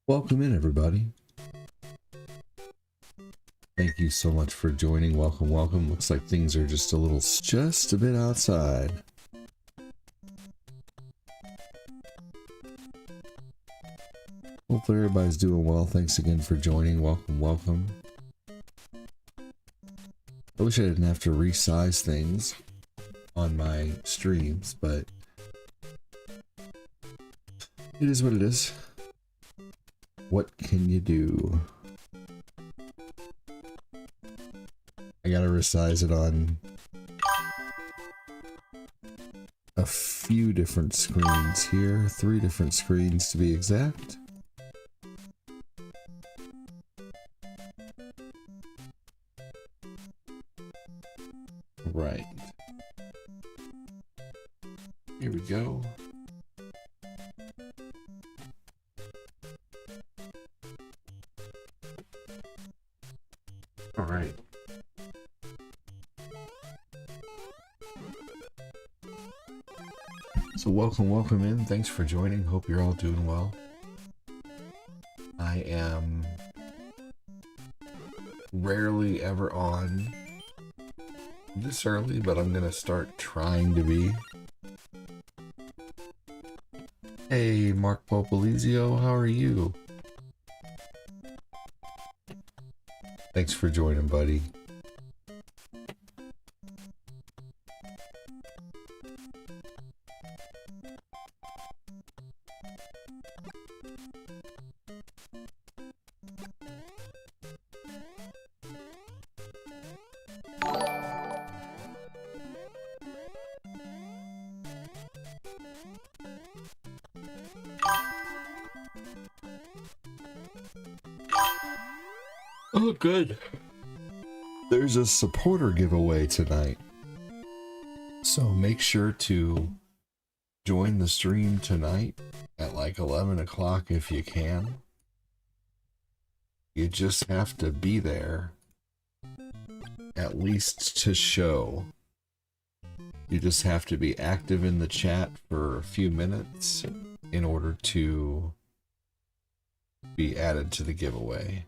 Welcome in, everybody. Thank you so much for joining. Welcome, welcome. Looks like things are just a bit outside. Hopefully everybody's doing well. Thanks again for joining. Welcome, welcome. I wish I didn't have to resize things on my streams, but it is what it is. What can you do? I gotta resize it on a few different screens here. 3 different screens to be exact. Right. Here we go. All right. So welcome in. Thanks for joining. Hope you're all doing well. I am rarely ever on this early, but I'm gonna start trying to be. Hey, Mark Popolizio, how are you? Thanks for joining, buddy. Oh, good. There's a supporter giveaway tonight, so make sure to join the stream tonight at like 11 o'clock if you can. You just have to be there, at least to show. You just have to be active in the chat for a few minutes in order to be added to the giveaway.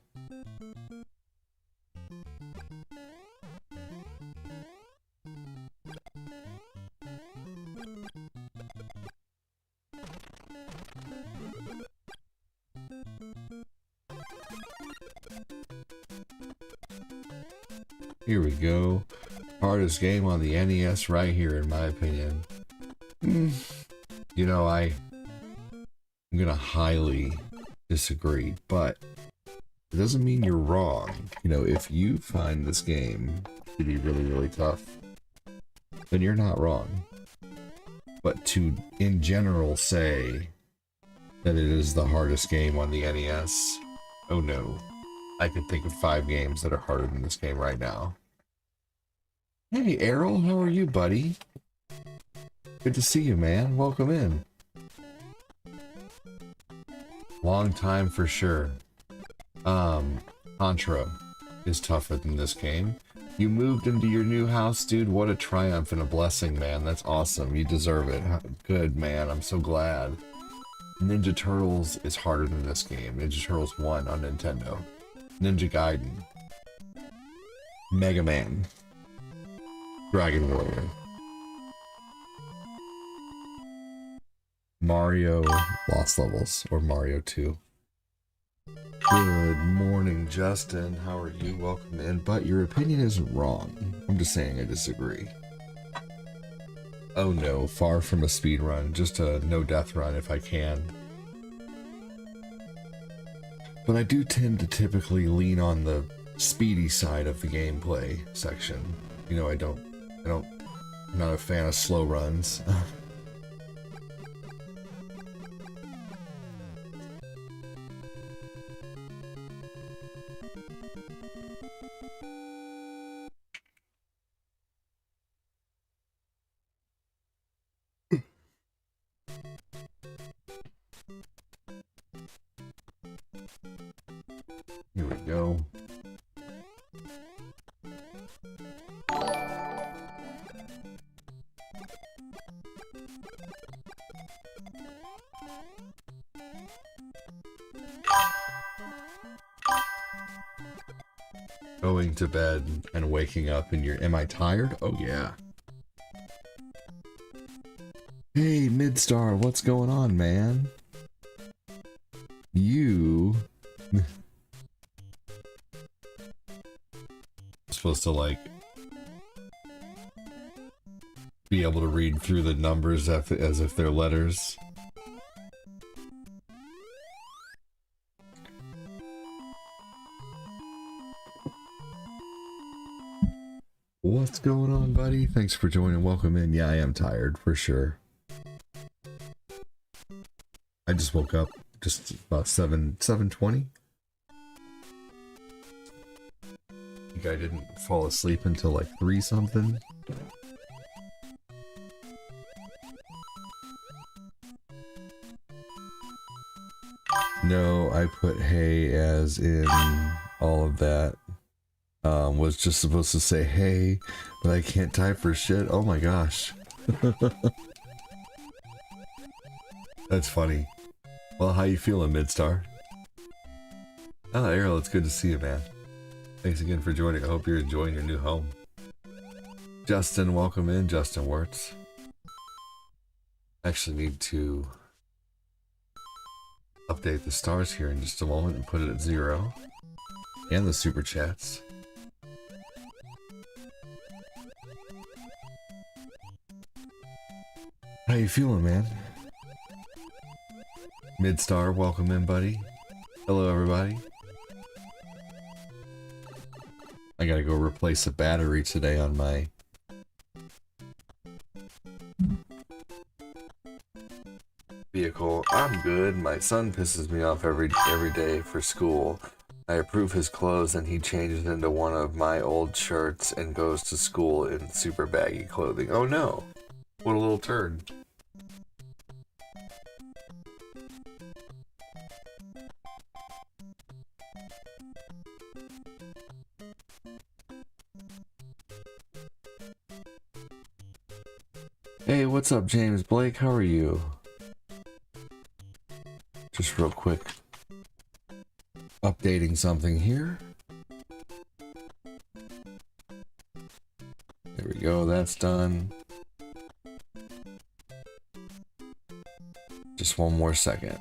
Here we go. Hardest game on the NES right here, in my opinion. You know, I'm gonna highly disagree, but it doesn't mean you're wrong. You know, if you find this game to be really, really tough, then you're not wrong. But to, in general, say that it is the hardest game on the NES, oh no. I could think of 5 games that are harder than this game right now. Hey, Errol, how are you, buddy? Good to see you, man. Welcome in. Long time for sure. Contra is tougher than this game. You moved into your new house, dude. What a triumph and a blessing, man. That's awesome. You deserve it. Good, man. I'm so glad. Ninja Turtles is harder than this game. Ninja Turtles 1 on Nintendo. Ninja Gaiden. Mega Man. Dragon Warrior. Mario Lost Levels, or Mario 2. Good morning, Justin. How are you? Welcome in. But your opinion isn't wrong. I'm just saying I disagree. Oh no, far from a speed run. Just a no-death run if I can. But I do tend to typically lean on the speedy side of the gameplay section. You know, I'm not a fan of slow runs. Here we go. Going to bed and waking up and you're, am I tired? Oh yeah. Hey, Midstar, what's going on, man? You... supposed to, like, be able to read through the numbers as if they're letters. What's going on, buddy? Thanks for joining. Welcome in. Yeah, I am tired, for sure. I just woke up just about 7:20. I think I didn't fall asleep until like 3 something. No, I put hey as in all of that. Was just supposed to say hey, but I can't type for shit. Oh my gosh. That's funny. Well, how you feeling, Midstar? Oh, Errol, it's good to see you, man. Thanks again for joining. I hope you're enjoying your new home. Justin, welcome in, Justin Wirtz. I actually need to update the stars here in just a moment and put it at 0. And the super chats. How you feeling, man? Midstar, welcome in, buddy. Hello, everybody. I gotta go replace a battery today on my vehicle. I'm good. My son pisses me off every day for school. I approve his clothes and he changes into one of my old shirts and goes to school in super baggy clothing. Oh no! What a little turd. Hey, what's up, James Blake? How are you? Just real quick, updating something here. There we go, that's done. Just one more second.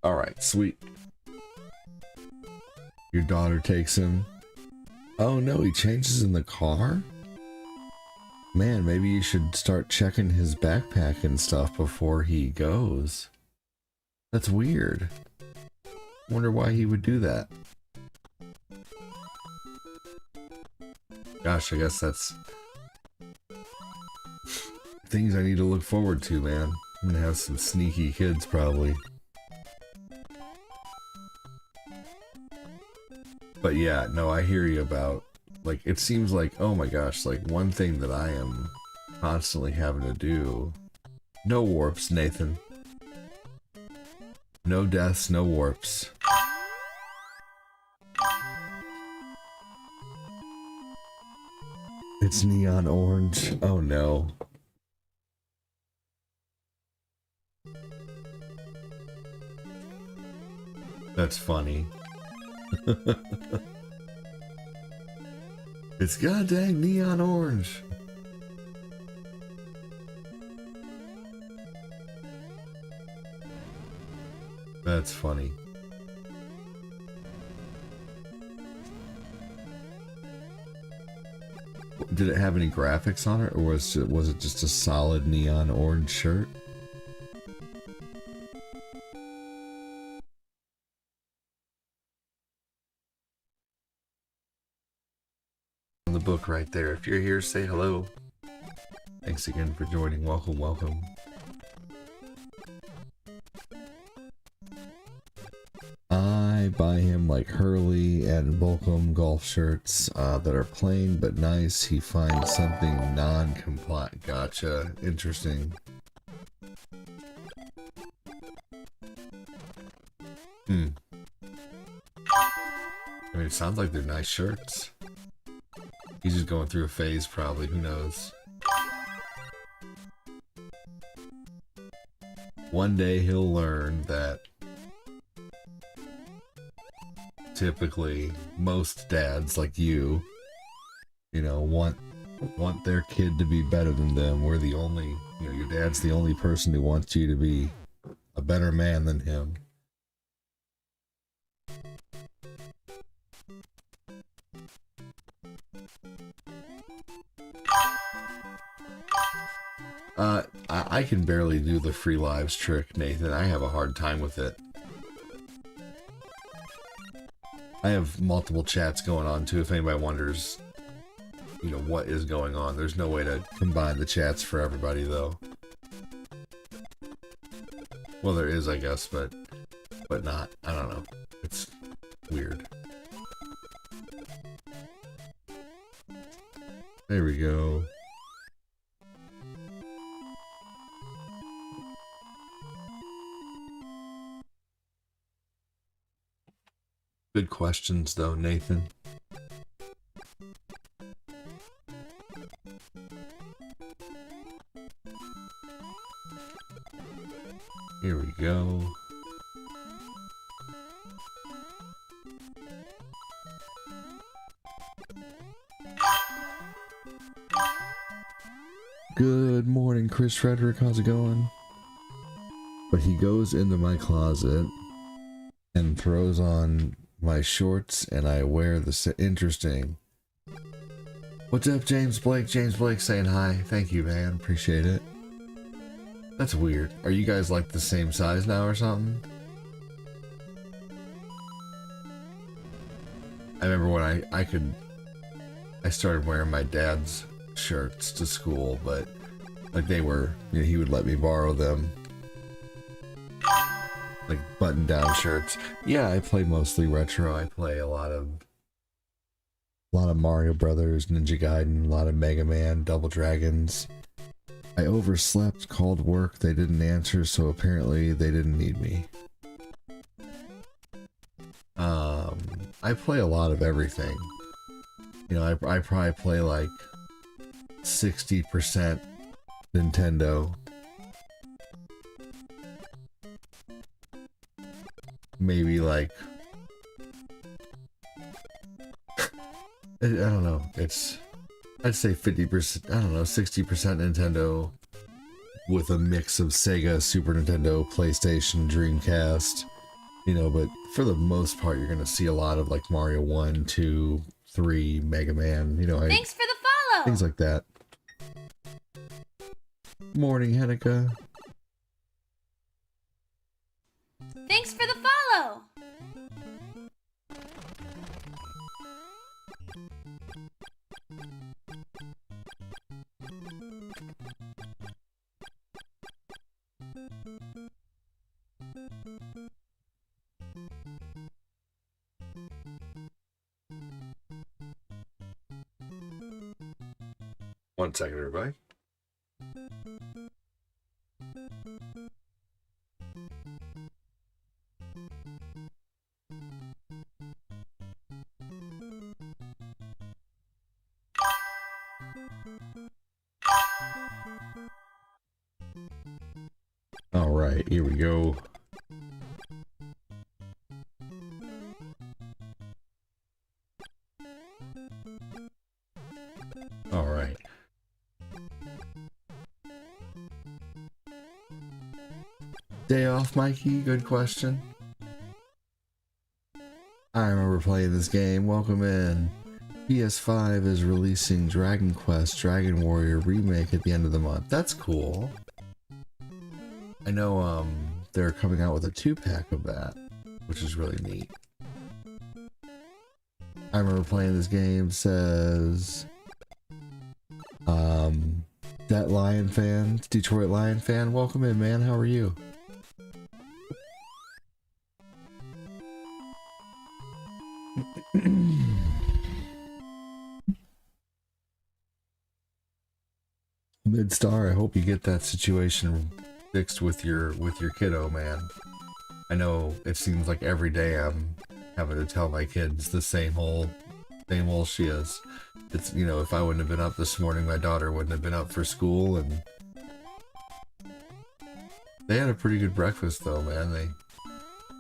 Alright, sweet. Your daughter takes him. Oh no, he changes in the car? Man, maybe you should start checking his backpack and stuff before he goes. That's weird. Wonder why he would do that. Gosh, I guess that's things I need to look forward to, man. I'm gonna have some sneaky kids, probably. But yeah, no, I hear you about, like, it seems like, oh my gosh, like, one thing that I am constantly having to do. No warps, Nathan. No deaths, no warps. It's neon orange. Oh no. That's funny. It's goddamn neon orange. That's funny. Did it have any graphics on it, or was it just a solid neon orange shirt? The book right there. If you're here, say hello. Thanks again for joining. Welcome, welcome. I buy him like Hurley and Volcom golf shirts that are plain but nice. He finds something non-compliant. Gotcha. Interesting. I mean, it sounds like they're nice shirts. He's just going through a phase, probably. Who knows? One day he'll learn that typically most dads like you know, want their kid to be better than them. We're the only, you know, your dad's the only person who wants you to be a better man than him. I can barely do the free lives trick, Nathan. I have a hard time with it. I have multiple chats going on too, if anybody wonders, you know, what is going on. There's no way to combine the chats for everybody, though. Well, there is, I guess, but not. I don't know. It's weird. There we go. Good questions, though, Nathan. Here we go. Good morning, Chris Frederick. How's it going? But he goes into my closet and throws on my shorts, and I wear the interesting. What's up, James Blake? James Blake saying hi. Thank you, man. Appreciate it. That's weird. Are you guys like the same size now or something? I remember when I started wearing my dad's shirts to school, but like they were, you know, he would let me borrow them. Like button-down shirts. Yeah, I play mostly retro. I play a lot of Mario Brothers, Ninja Gaiden, a lot of Mega Man, Double Dragons. I overslept, called work, they didn't answer, so apparently they didn't need me. I play a lot of everything. You know, I probably play like 60% Nintendo. Maybe like I don't know, I'd say 50%, I don't know, 60% Nintendo with a mix of Sega, Super Nintendo, PlayStation, Dreamcast, you know, but for the most part you're gonna see a lot of like Mario 1, 2, 3, Mega Man, you know. Thanks for the follow! Things like that. Morning, Henika. Thanks for the follow! One second, everybody. All right, here we go. All right. Day off, Mikey? Good question. I remember playing this game. Welcome in. PS5 is releasing Dragon Quest Dragon Warrior Remake at the end of the month. That's cool. I know they're coming out with a 2-pack of that, which is really neat. I remember playing this game, says that Lion fan, Detroit Lion fan. Welcome in, man. How are you? Midstar, I hope you get that situation fixed with your kiddo, man. I know it seems like every day I'm having to tell my kids the same old she is. It's, you know, if I wouldn't have been up this morning, my daughter wouldn't have been up for school, and they had a pretty good breakfast though, man. They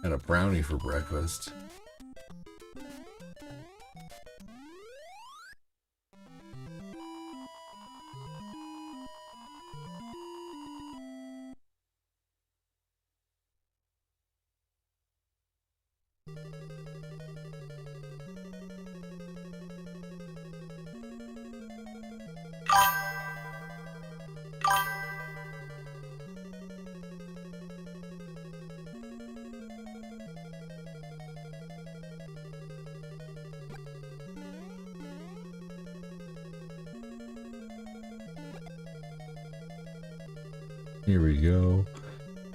had a brownie for breakfast. Here we go.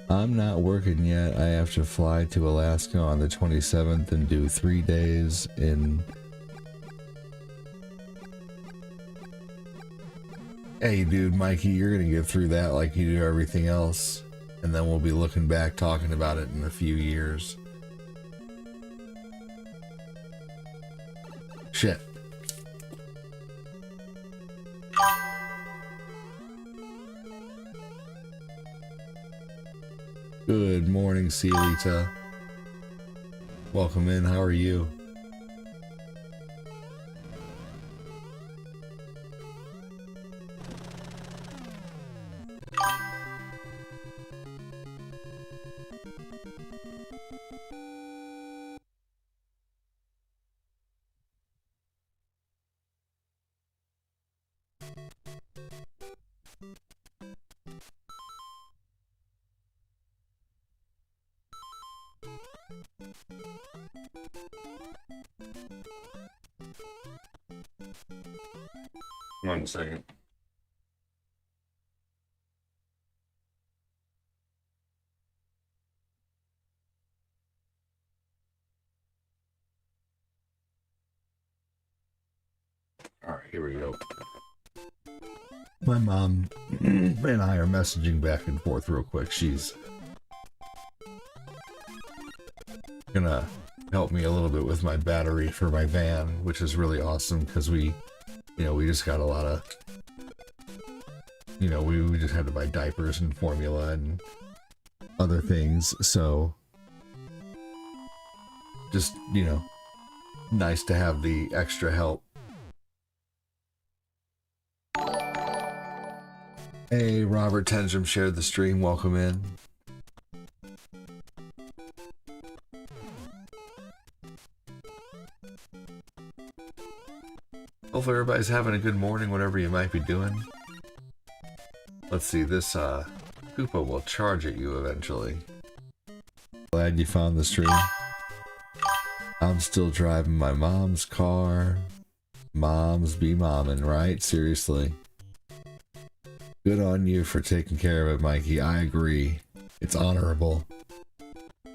I'm not working yet. I have to fly to Alaska on the 27th and do 3 days in... Hey dude, Mikey, you're gonna get through that like you do everything else. And then we'll be looking back talking about it in a few years. Shit. Good morning, Cielita. Welcome in, how are you? One second. All right, here we go. My mom and I are messaging back and forth real quick. She's gonna help me a little bit with my battery for my van, which is really awesome because we just got a lot of, we just had to buy diapers and formula and other things. So just, nice to have the extra help. Hey, Robert Tendrum shared the stream. Welcome in. Hopefully everybody's having a good morning, whatever you might be doing. Let's see, this Koopa will charge at you eventually. Glad you found the stream. I'm still driving my mom's car. Moms be momming, right? Seriously. Good on you for taking care of it, Mikey. I agree. It's honorable.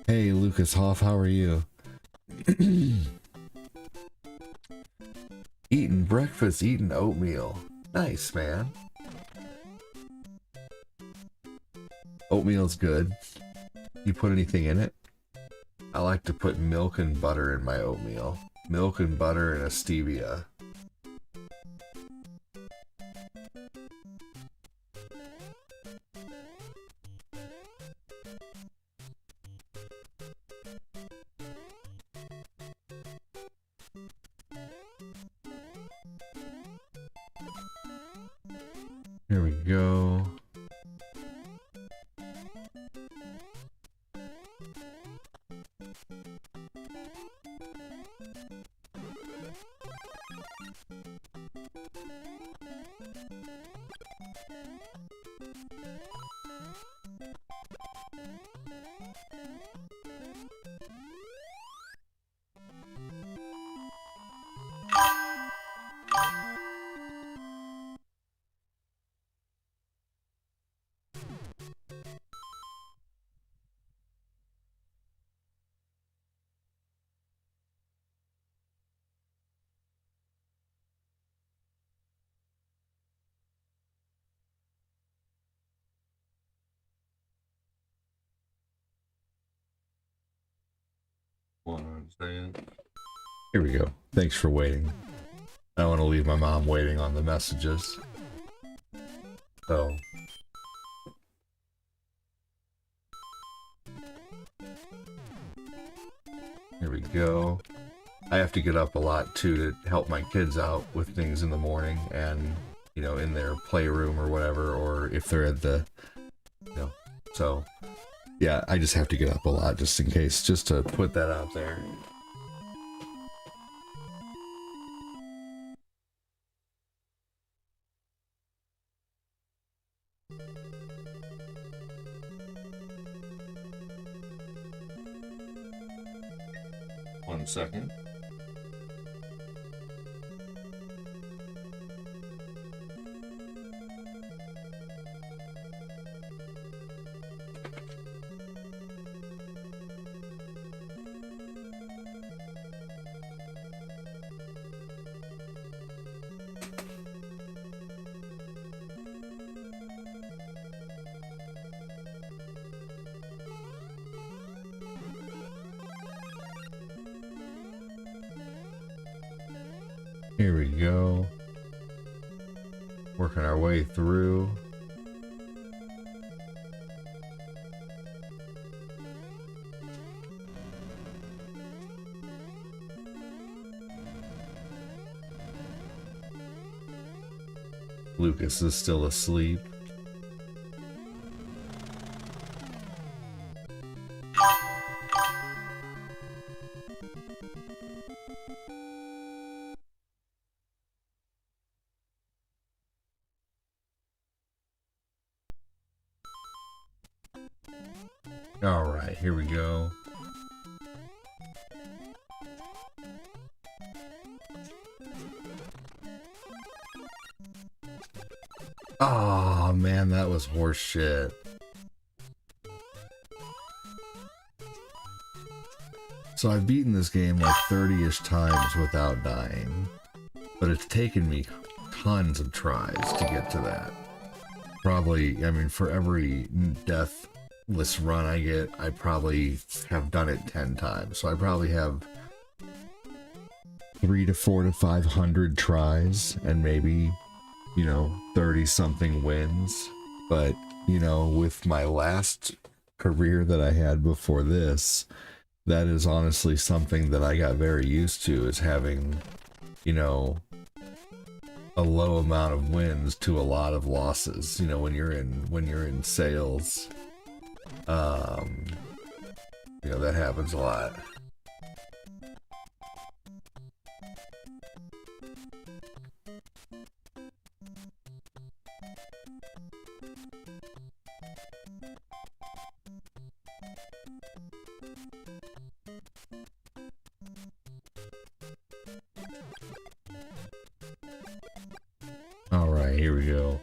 Hey, Lucas Hoff, how are you? Eating breakfast, eating oatmeal. Nice, man. Oatmeal's good. You put anything in it? I like to put milk and butter in my oatmeal. Milk and butter and a stevia. Here we go. Here we go. Thanks for waiting. I don't want to leave my mom waiting on the messages. So. Here we go. I have to get up a lot too to help my kids out with things in the morning and, in their playroom or whatever, or if they're at the, so yeah, I just have to get up a lot just in case, just to put that out there. One second. Here we go. Working our way through. Lucas is still asleep. All right, here we go. Oh man, that was horse shit. So I've beaten this game like 30-ish times without dying, but it's taken me tons of tries to get to that. Probably, I mean, for every deathless run I get, I probably have done it 10 times. So I probably have 300 to 400 to 500 tries and maybe, you know, 30 something wins. But, you know, with my last career that I had before this, that is honestly something that I got very used to, is having, you know, a low amount of wins to a lot of losses. You know, when you're in sales, you know, that happens a lot. All right, here we go.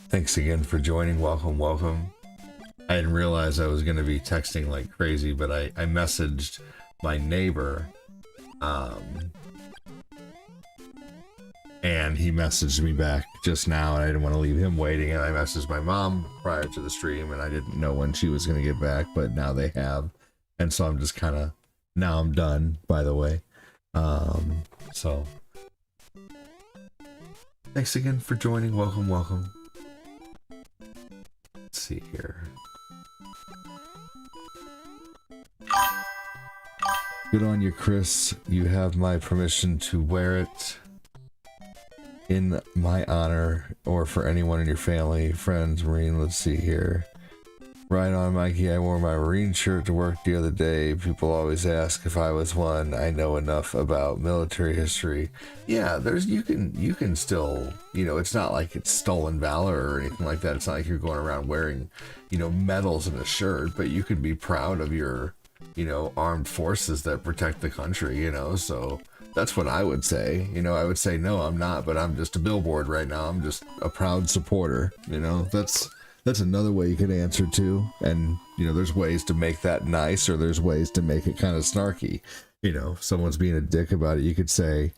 Thanks again for joining. Welcome, welcome. I didn't realize I was going to be texting like crazy, but I messaged my neighbor, and he messaged me back just now, and I didn't want to leave him waiting, and I messaged my mom prior to the stream, and I didn't know when she was going to get back, but now they have, and so I'm just kind of, now I'm done, by the way. So thanks again for joining. Welcome, welcome. Let's see here. Good on you, Chris. You have my permission to wear it in my honor, or for anyone in your family, friends, Marine. Let's see here. Right on, Mikey. I wore my Marine shirt to work the other day. People always ask if I was one. I know enough about military history. Yeah, you can still, you know, it's not like it's stolen valor or anything like that. It's not like you're going around wearing, you know, medals in a shirt, but you can be proud of your, you know, armed forces that protect the country, you know. So that's what I would say. You know, I would say, no, I'm not, but I'm just a billboard right now. I'm just a proud supporter, you know. That's another way you could answer to. And, you know, there's ways to make that nice, or there's ways to make it kind of snarky. You know, if someone's being a dick about it, you could say,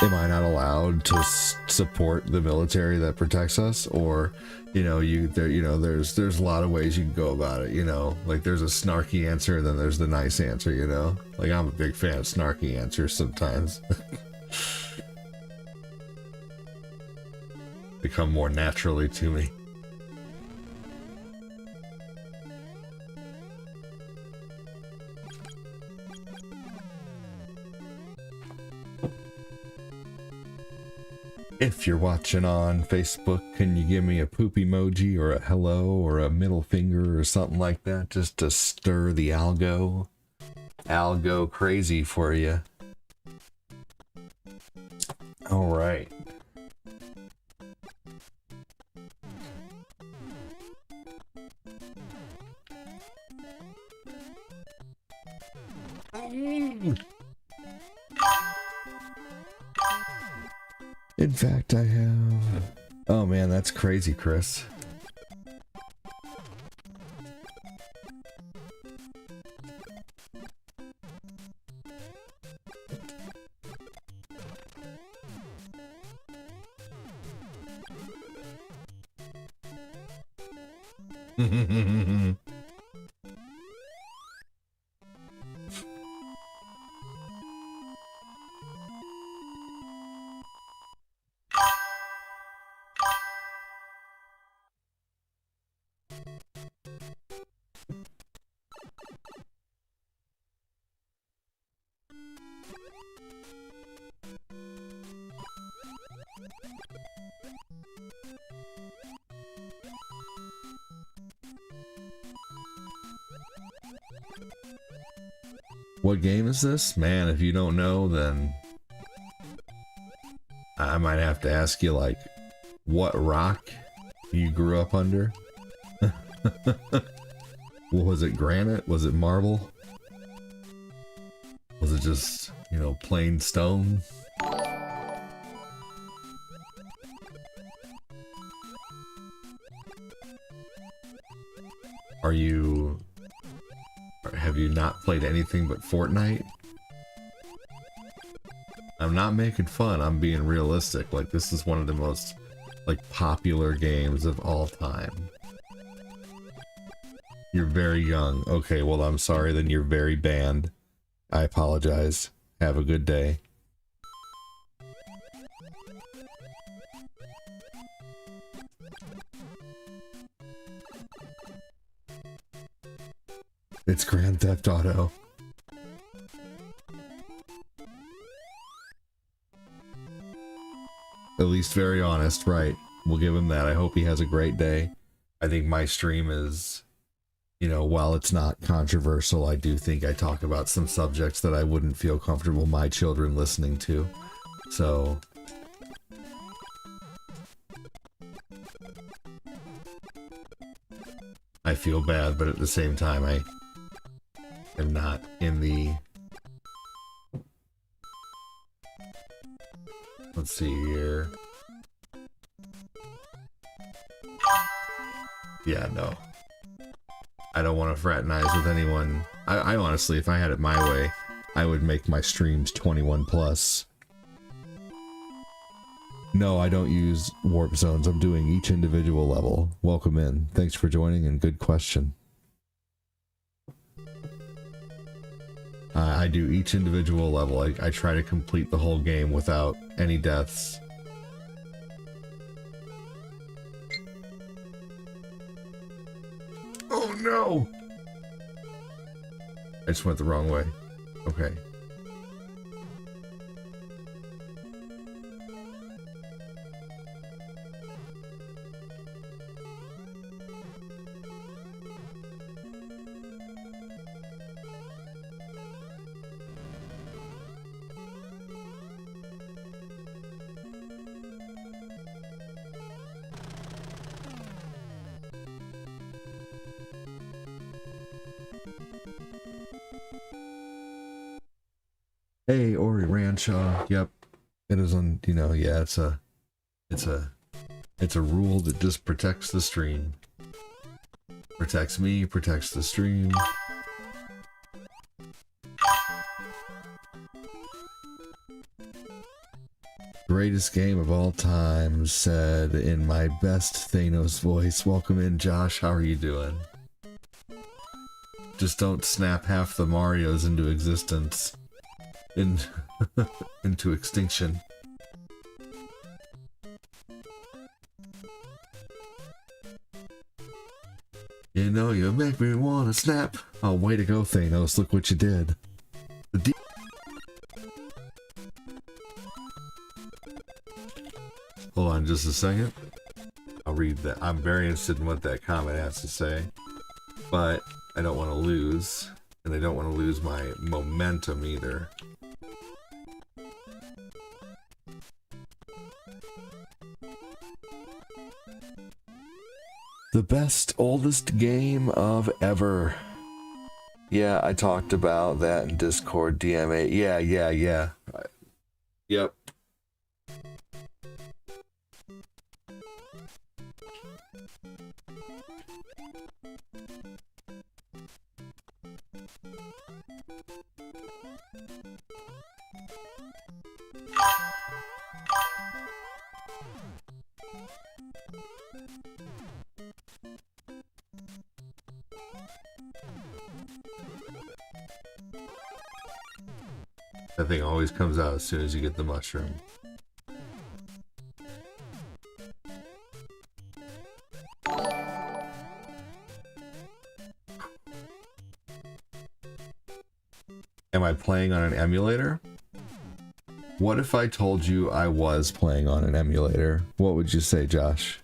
am I not allowed to support the military that protects us? Or, you know, there's a lot of ways you can go about it, you know. Like, there's a snarky answer, and then there's the nice answer, you know. Like, I'm a big fan of snarky answers sometimes. They come more naturally to me. If you're watching on Facebook, can you give me a poop emoji or a hello or a middle finger or something like that, just to stir the algo? I'll go crazy for you. All right. In fact, I have... Oh man, that's crazy, Chris. What game is this? Man, if you don't know, then I might have to ask you, like, what rock you grew up under? What was it, granite? Was it marble? Was it just, you know, plain stone? Have you not played anything but Fortnite? I'm not making fun, I'm being realistic. Like, this is one of the most, like, popular games of all time. You're very young. Okay, well, I'm sorry, then you're very banned. I apologize. Have a good day. It's Grand Theft Auto. At least very honest, right. We'll give him that. I hope he has a great day. I think my stream is, you know, while it's not controversial, I do think I talk about some subjects that I wouldn't feel comfortable my children listening to. So... I feel bad, but at the same time, I am not in the... Let's see here. Yeah, no. I don't want to fraternize with anyone. I honestly, if I had it my way, I would make my streams 21 plus. No, I don't use warp zones. I'm doing each individual level. Welcome in. Thanks for joining and good question. I do each individual level. I try to complete the whole game without any deaths. Oh no! I just went the wrong way. Okay. Hey, Ori Ranshaw. Yep. It is on, you know, yeah, it's a rule that just protects the stream. Protects me, protects the stream. Greatest game of all time, said in my best Thanos voice. Welcome in, Josh. How are you doing? Just don't snap half the Marios into existence. Into extinction. You know, you make me wanna snap. Oh, way to go, Thanos. Look what you did. Hold on just a second. I'll read that. I'm very interested in what that comment has to say. But I don't want to lose. And I don't want to lose my momentum either. The best, oldest game of ever. Yeah, I talked about that in Discord, DMA. Yeah. Yep. That thing always comes out as soon as you get the mushroom. Am I playing on an emulator? What if I told you I was playing on an emulator? What would you say, Josh?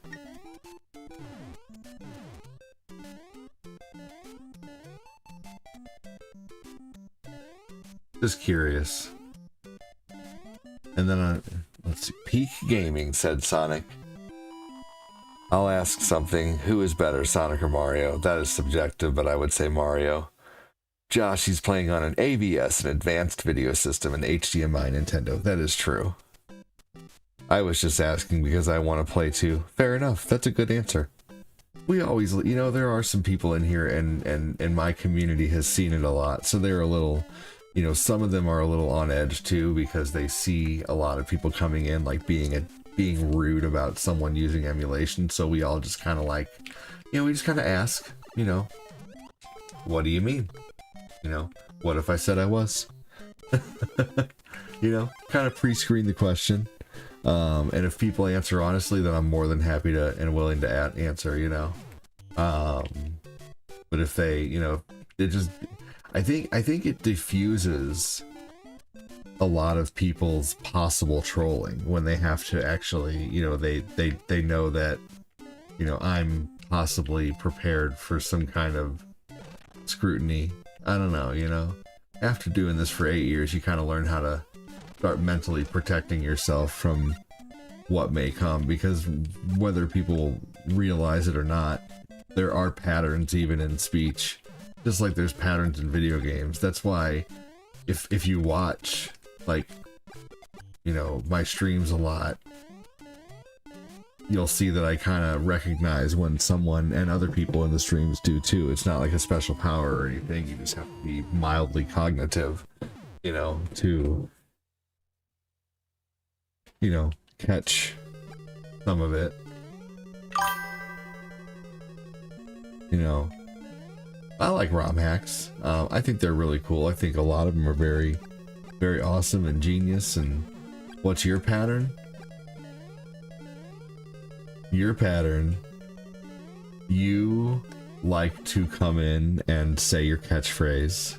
Just curious. And then, let's see. Peak Gaming said Sonic. I'll ask something. Who is better, Sonic or Mario? That is subjective, but I would say Mario. Josh, he's playing on an AVS, an advanced video system, an HDMI Nintendo. That is true. I was just asking because I want to play too. Fair enough. That's a good answer. We always, you know, there are some people in here and my community has seen it a lot. So they're a little, you know, some of them are a little on edge too because they see a lot of people coming in like being rude about someone using emulation. So we all just kind of like, you know, we just kind of ask, you know, what do you mean? You know, what if I said I was? You know, kind of pre-screen the question. And if people answer honestly, then I'm more than happy to and willing to answer, you know. But if they, you know, it just, I think it diffuses a lot of people's possible trolling when they have to actually, you know, they know that, you know, I'm possibly prepared for some kind of scrutiny. I don't know, you know. After doing this for 8 years, you kind of learn how to start mentally protecting yourself from what may come, because whether people realize it or not, there are patterns even in speech, just like there's patterns in video games. That's why if you watch, like, you know, my streams a lot, you'll see that I kind of recognize when someone, and other people in the streams do too. It's not like a special power or anything. You just have to be mildly cognitive, you know, to, you know, catch some of it. You know, I like ROM hacks. I think they're really cool. I think a lot of them are very, very awesome and genius. And what's your pattern? Your pattern, you like to come in and say your catchphrase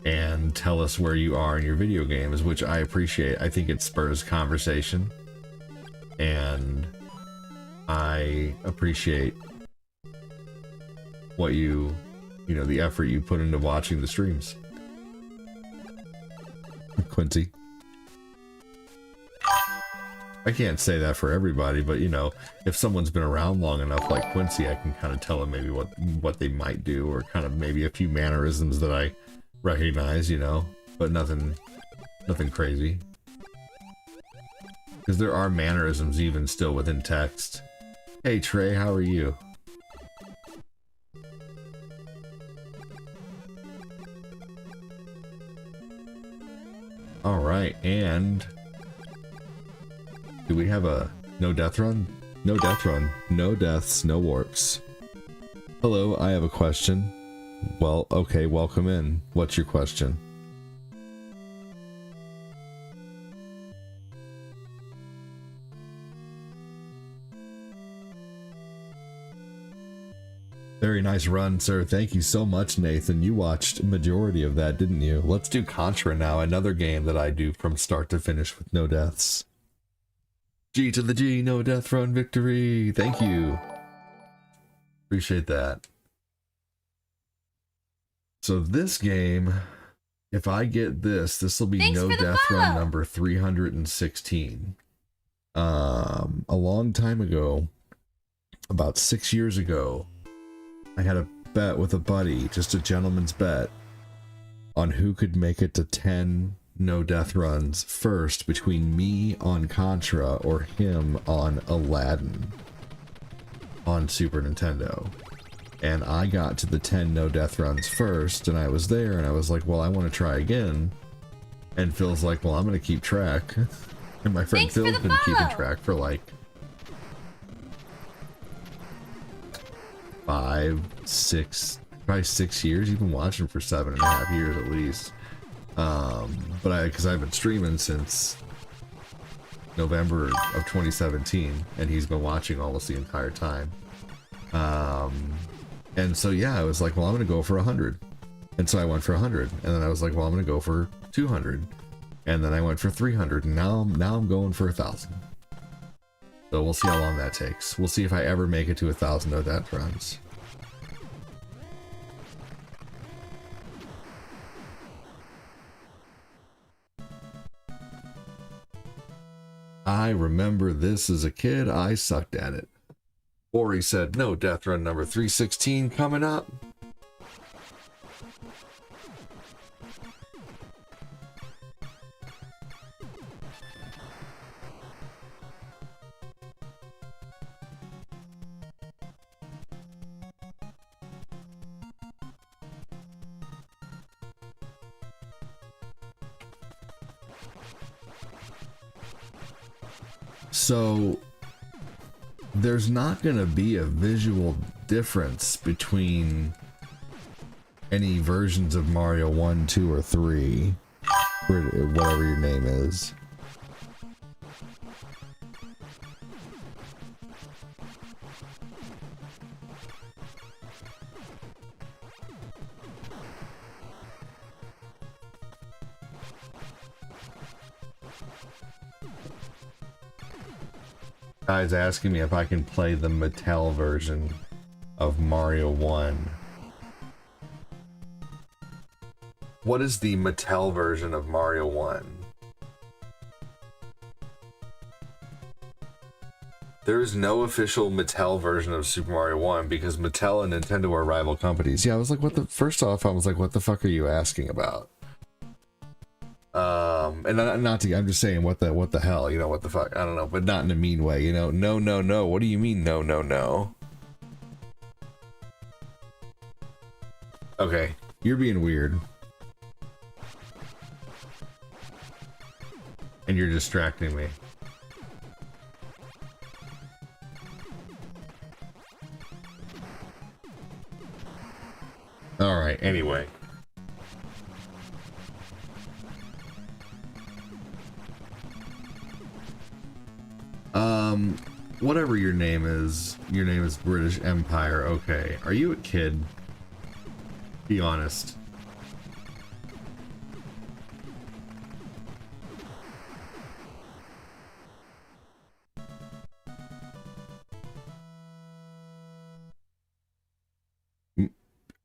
and tell us where you are in your video games, which I appreciate. I think it spurs conversation, and I appreciate what you know, the effort you put into watching the streams. Quincy. I can't say that for everybody, but you know, if someone's been around long enough like Quincy, I can kind of tell them maybe what they might do, or kind of maybe a few mannerisms that I recognize, you know, but nothing crazy. Because there are mannerisms even still within text. Hey Trey, how are you? All right, and do we have a no death run? No death run. No deaths, no warps. Hello, I have a question. Well, okay, welcome in. What's your question? Very nice run, sir. Thank you so much, Nathan. You watched majority of that, didn't you? Let's do Contra now, another game that I do from start to finish with no deaths. G to the G, no death run victory. Thank you. Appreciate that. So this game, if I get this will be Thanks no for the death follow. run number 316. A long time ago, about 6 years ago, I had a bet with a buddy, just a gentleman's bet, on who could make it to 10 no death runs first between me on Contra or him on Aladdin on Super Nintendo. And I got to the 10 no death runs first, and I was there, and I was like, well, I want to try again. And Phil's like, well, I'm going to keep track. And my friend Thanks for Phil's the been keeping follow. track for like 5, 6, probably 6 years. You've been watching for 7.5 years at least. But because I've been streaming since November of 2017, and he's been watching almost the entire time. And so yeah, I was like, well, I'm gonna go for 100, and so I went for 100, and then I was like, well, I'm gonna go for 200, and then I went for 300, and now I'm going for 1,000. So we'll see how long that takes. We'll see if I ever make it to 1,000 Odette runs. I remember this as a kid. I sucked at it. Ori said, no, death run number 316 coming up. So there's not going to be a visual difference between any versions of Mario 1, 2, or 3, or whatever your name is. Guy's asking me if I can play the Mattel version of Mario 1. What is the Mattel version of Mario 1? There is no official Mattel version of Super Mario 1 because Mattel and Nintendo are rival companies. Yeah, I was like, what the... First off, I was like, what the fuck are you asking about? And not to, I'm just saying, what the hell, you know, what the fuck, I don't know, but not in a mean way, you know, no, what do you mean, no? Okay, you're being weird. And you're distracting me. Alright, anyway. Whatever your name is British Empire, okay. Are you a kid? Be honest.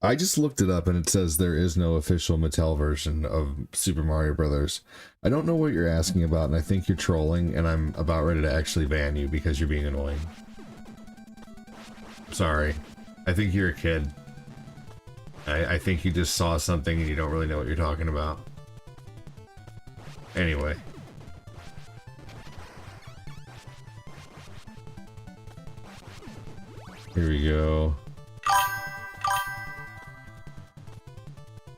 I just looked it up and it says there is no official Mattel version of Super Mario Brothers. I don't know what you're asking about, and I think you're trolling, and I'm about ready to actually ban you because you're being annoying. Sorry. I think you're a kid. I think you just saw something and you don't really know what you're talking about. Anyway. Here we go.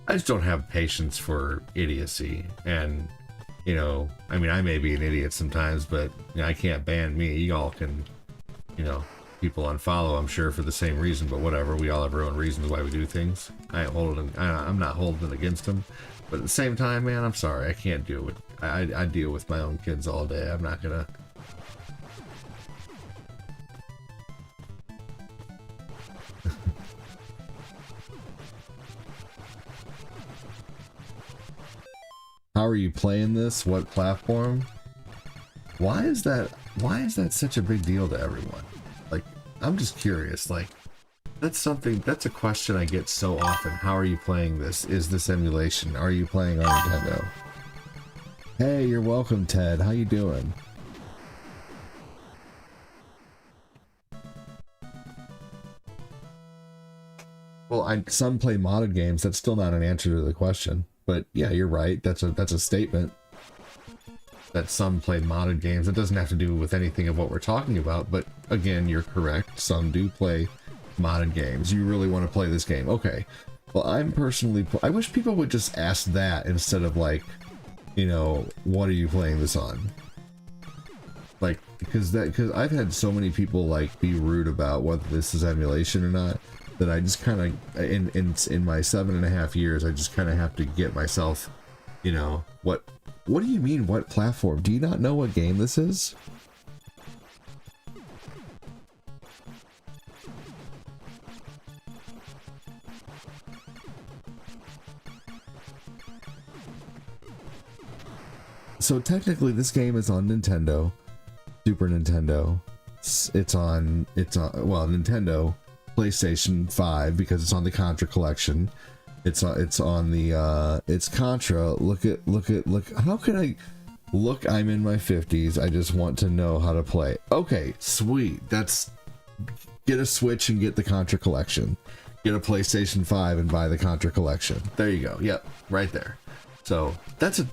I just don't have patience for idiocy, and, you know, I mean, I may be an idiot sometimes, but, you know, I can't ban me. Y'all can, you know, people unfollow, I'm sure, for the same reason, but whatever. We all have our own reasons why we do things. I'm not holding it against them, but at the same time, man, I'm sorry, I can't deal with, I deal with my own kids all day. I'm not gonna... How are you playing this? What platform? Why is that such a big deal to everyone? Like, I'm just curious. Like, that's a question I get so often. How are you playing this? Is this emulation? Are you playing on Nintendo? Hey, you're welcome, Ted. How you doing? Well, some play modded games. That's still not an answer to the question. But yeah, you're right. That's a statement. That some play modded games. It doesn't have to do with anything of what we're talking about. But again, you're correct. Some do play modded games. You really want to play this game? Okay. Well, I'm personally... I wish people would just ask that instead of like, you know, what are you playing this on? Like, because I've had so many people like be rude about whether this is emulation or not, that I just kind of, in my 7.5 years, I just kind of have to get myself You know, what do you mean, what platform? Do you not know what game this is? So technically this game is on Nintendo, Super Nintendo. It's on well, Nintendo, PlayStation 5 because it's on the Contra collection. It's on the it's Contra. Look. How can I look? I'm in my 50s. I just want to know how to play. Okay, sweet. That's get a Switch and get the Contra collection. Get a PlayStation 5 and buy the Contra collection. There you go. Yep, right there. So that's a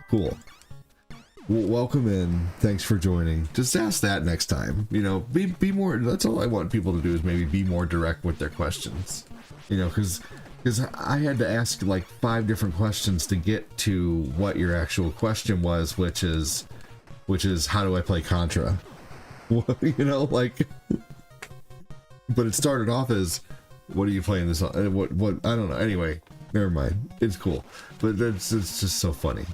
cool. Welcome in. Thanks for joining. Just ask that next time. You know, be more. That's all I want people to do is maybe be more direct with their questions. You know, because I had to ask like 5 different questions to get to what your actual question was, which is how do I play Contra? You know, like. But it started off as, what are you playing this on? What I don't know. Anyway, never mind. It's cool, but it's just so funny.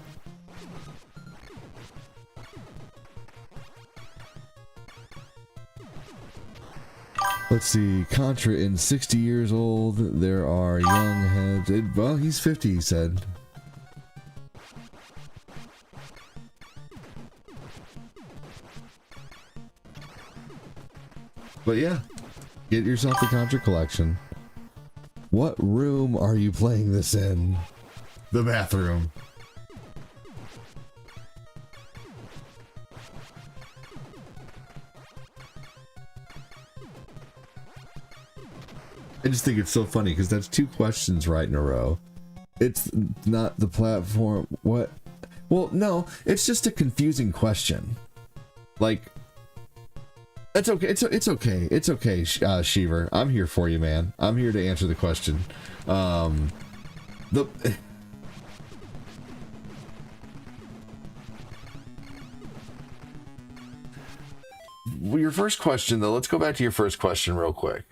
Let's see, Contra in 60 years old. There are young heads. Well, he's 50, he said. But yeah, get yourself the Contra collection. What room are you playing this in? The bathroom. I just think it's so funny because that's 2 questions right in a row. It's not the platform. What? Well, no, it's just a confusing question. Like, it's okay. It's okay. It's okay, Shiver. I'm here for you, man. I'm here to answer the question. Your first question, though. Let's go back to your first question real quick.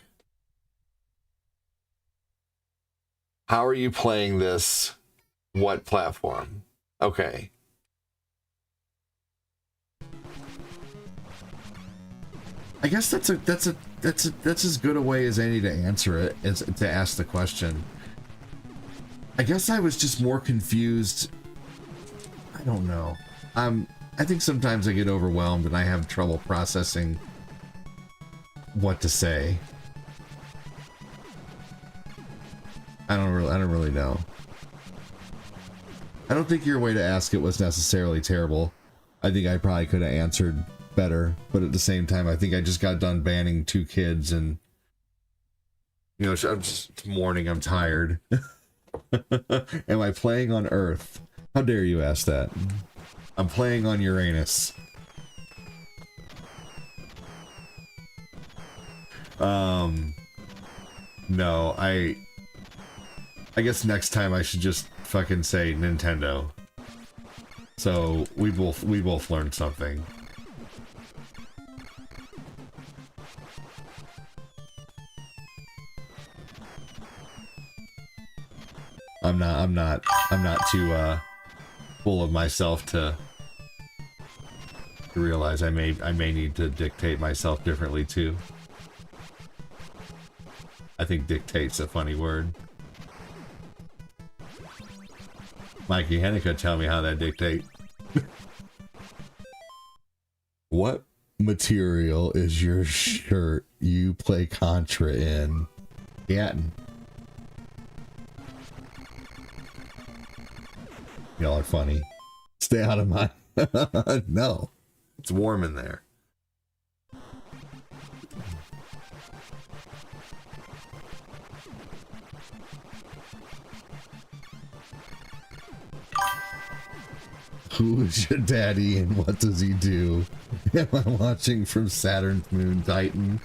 How are you playing this? What platform? Okay. I guess that's as good a way as any to answer it, as to ask the question. I guess I was just more confused. I don't know. I think sometimes I get overwhelmed and I have trouble processing what to say. I don't really know. I don't think your way to ask it was necessarily terrible. I think I probably could have answered better, but at the same time, I think I just got done banning 2 kids, and you know, I'm just mourning. I'm tired. Am I playing on Earth? How dare you ask that? I'm playing on Uranus. No, I guess next time I should just fucking say Nintendo. So we both learned something. I'm not too full of myself to realize I may need to dictate myself differently too. I think dictate's a funny word. Mikey Henniker, tell me how that dictate. What material is your shirt you play Contra in? Gatton. Y'all are funny. Stay out of my... No. It's warm in there. Who is your daddy and what does he do? Am I watching from Saturn's moon Titan?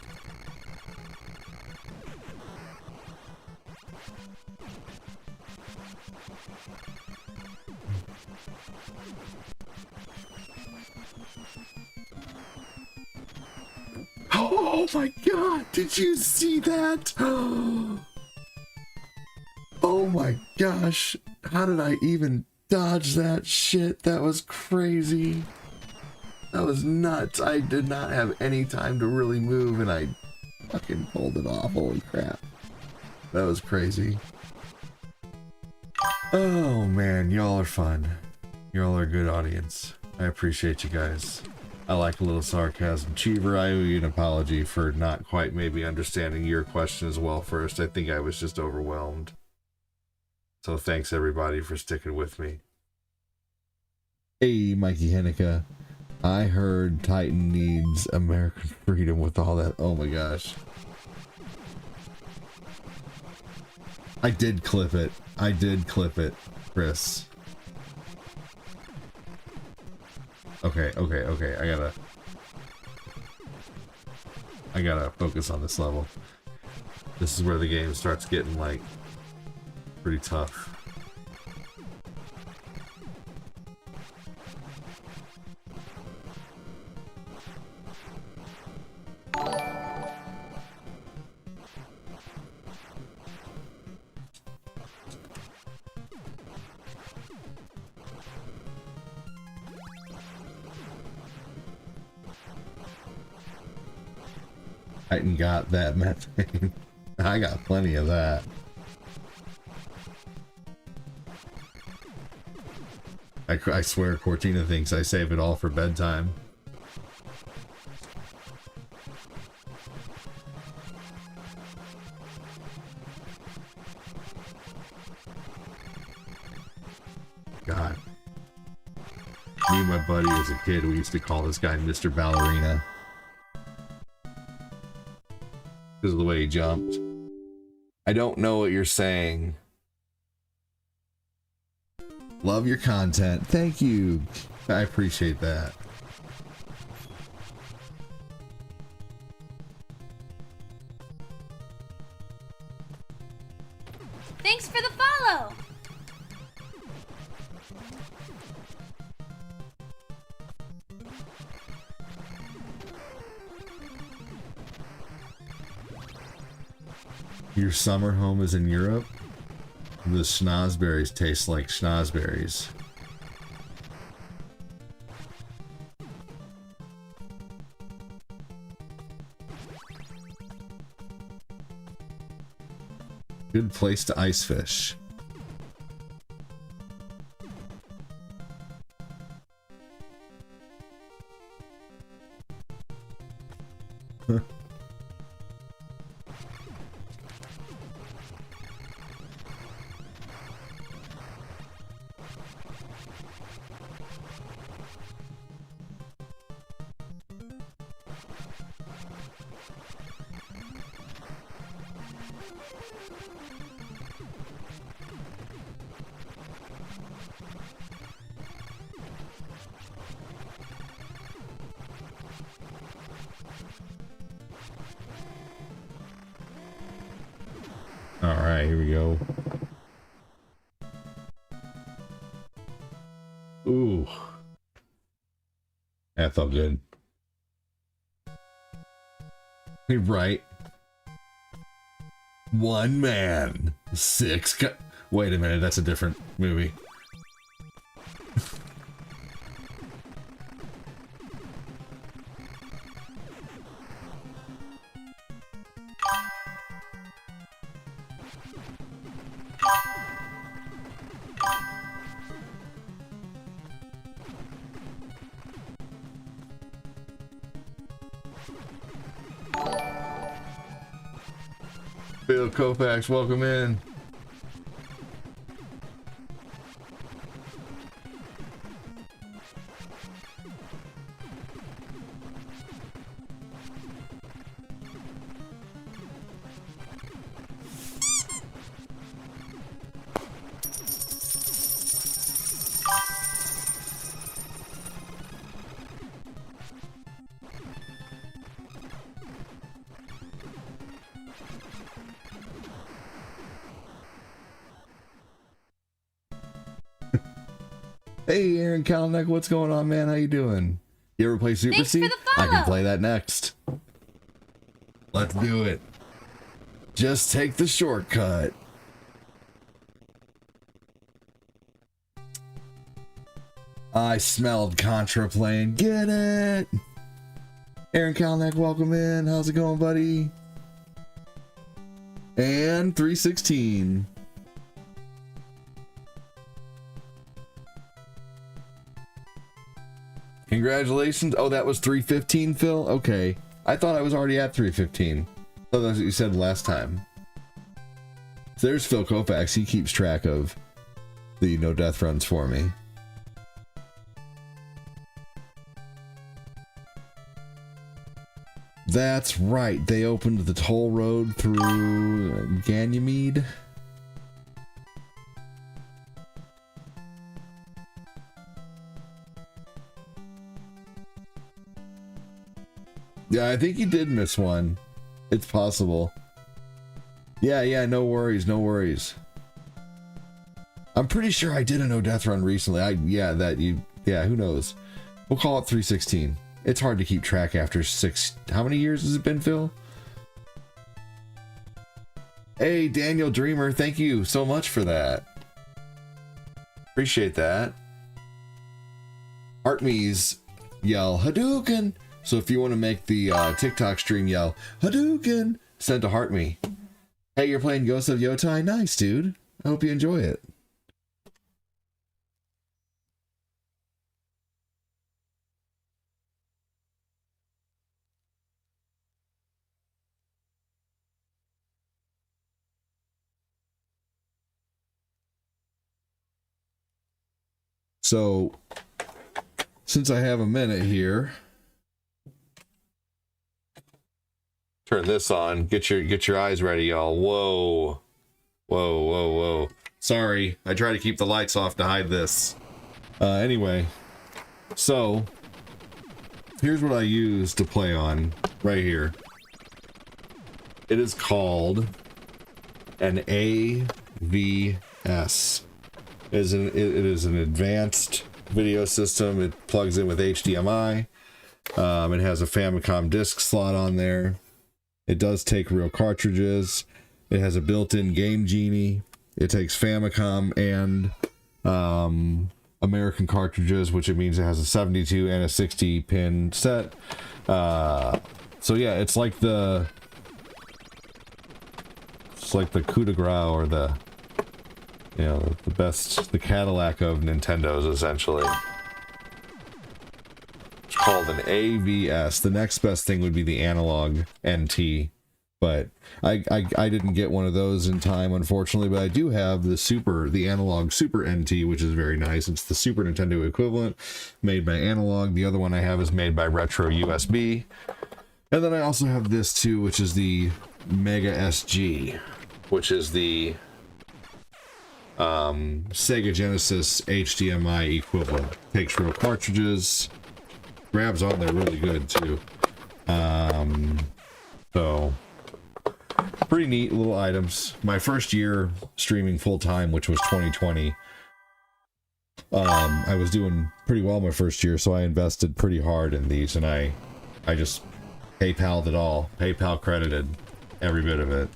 Oh my god, did you see that? Oh Oh my gosh. How did I even dodge that shit? That was crazy. That was nuts. I did not have any time to really move and I fucking pulled it off. Holy crap. That was crazy. Oh man, y'all are fun. Y'all are a good audience. I appreciate you guys. I like a little sarcasm. Cheever, I owe you an apology for not quite maybe understanding your question as well first. I think I was just overwhelmed. So thanks everybody for sticking with me. Hey, Mikey Henneke. I heard Titan needs American freedom with all that. Oh my gosh. I did clip it. I did clip it, Chris. Okay. I gotta focus on this level. This is where the game starts getting, like, pretty tough. Titan got that methane. I got plenty of that. I swear Cortina thinks I save it all for bedtime. God. Me and my buddy as a kid, we used to call this guy Mr. Ballerina. Because of the way he jumped. I don't know what you're saying. Love your content. Thank you. I appreciate that. Thanks for the follow. Your summer home is in Europe? The schnozberries taste like schnozberries. Good place to ice fish. Alright, here we go. Ooh. That felt good. Right. One man. Six. Wait a minute, that's a different movie. Bill Kofax, welcome in. Hey, Aaron Kalnick, what's going on, man? How you doing? You ever play Super Thanks C? for the I can follow. play that next. Let's do it. Just take the shortcut. I smelled Contra playing. Get it! Aaron Kalnick, welcome in. How's it going, buddy? And 316. Congratulations. Oh, that was 315, Phil? Okay. I thought I was already at 315. Oh, that's what you said last time. So there's Phil Koufax. He keeps track of the no death runs for me. That's right. They opened the toll road through Ganymede. Yeah, I think you did miss one. It's possible. Yeah, no worries, no worries. I'm pretty sure I did a no death run recently. Who knows? We'll call it 316. It's hard to keep track after 6. How many years has it been, Phil? Hey, Daniel Dreamer, thank you so much for that. Appreciate that. Artme's yell Hadouken. So if you want to make the TikTok stream yell Hadouken, send to Heartme. Hey, you're playing Ghost of Yotai? Nice, dude. I hope you enjoy it. So, since I have a minute here, turn this on. Get your eyes ready, y'all. Whoa. Sorry, I try to keep the lights off to hide this. Anyway, so here's what I use to play on right here. It is called an AVS. It is an advanced video system. It plugs in with HDMI. It has a Famicom disc slot on there. It does take real cartridges. It has a built-in Game Genie. It takes Famicom and American cartridges, which it means it has a 72 and a 60 pin set. So yeah, it's like the coup de grace, or the the Cadillac of Nintendo's, essentially. It's called an AVS. The next best thing would be the analog NT, but I didn't get one of those in time, unfortunately. But I do have the analog Super NT, which is very nice. It's the Super Nintendo equivalent, made by Analog. The other one I have is made by Retro USB. And then I also have this too, which is the Mega SG, which is the Sega Genesis HDMI equivalent. Takes real cartridges, grabs on there really good too. So pretty neat little items. My first year streaming full time, which was 2020, I was doing pretty well my first year, so I invested pretty hard in these, and I just PayPal'd it all. PayPal credited every bit of it.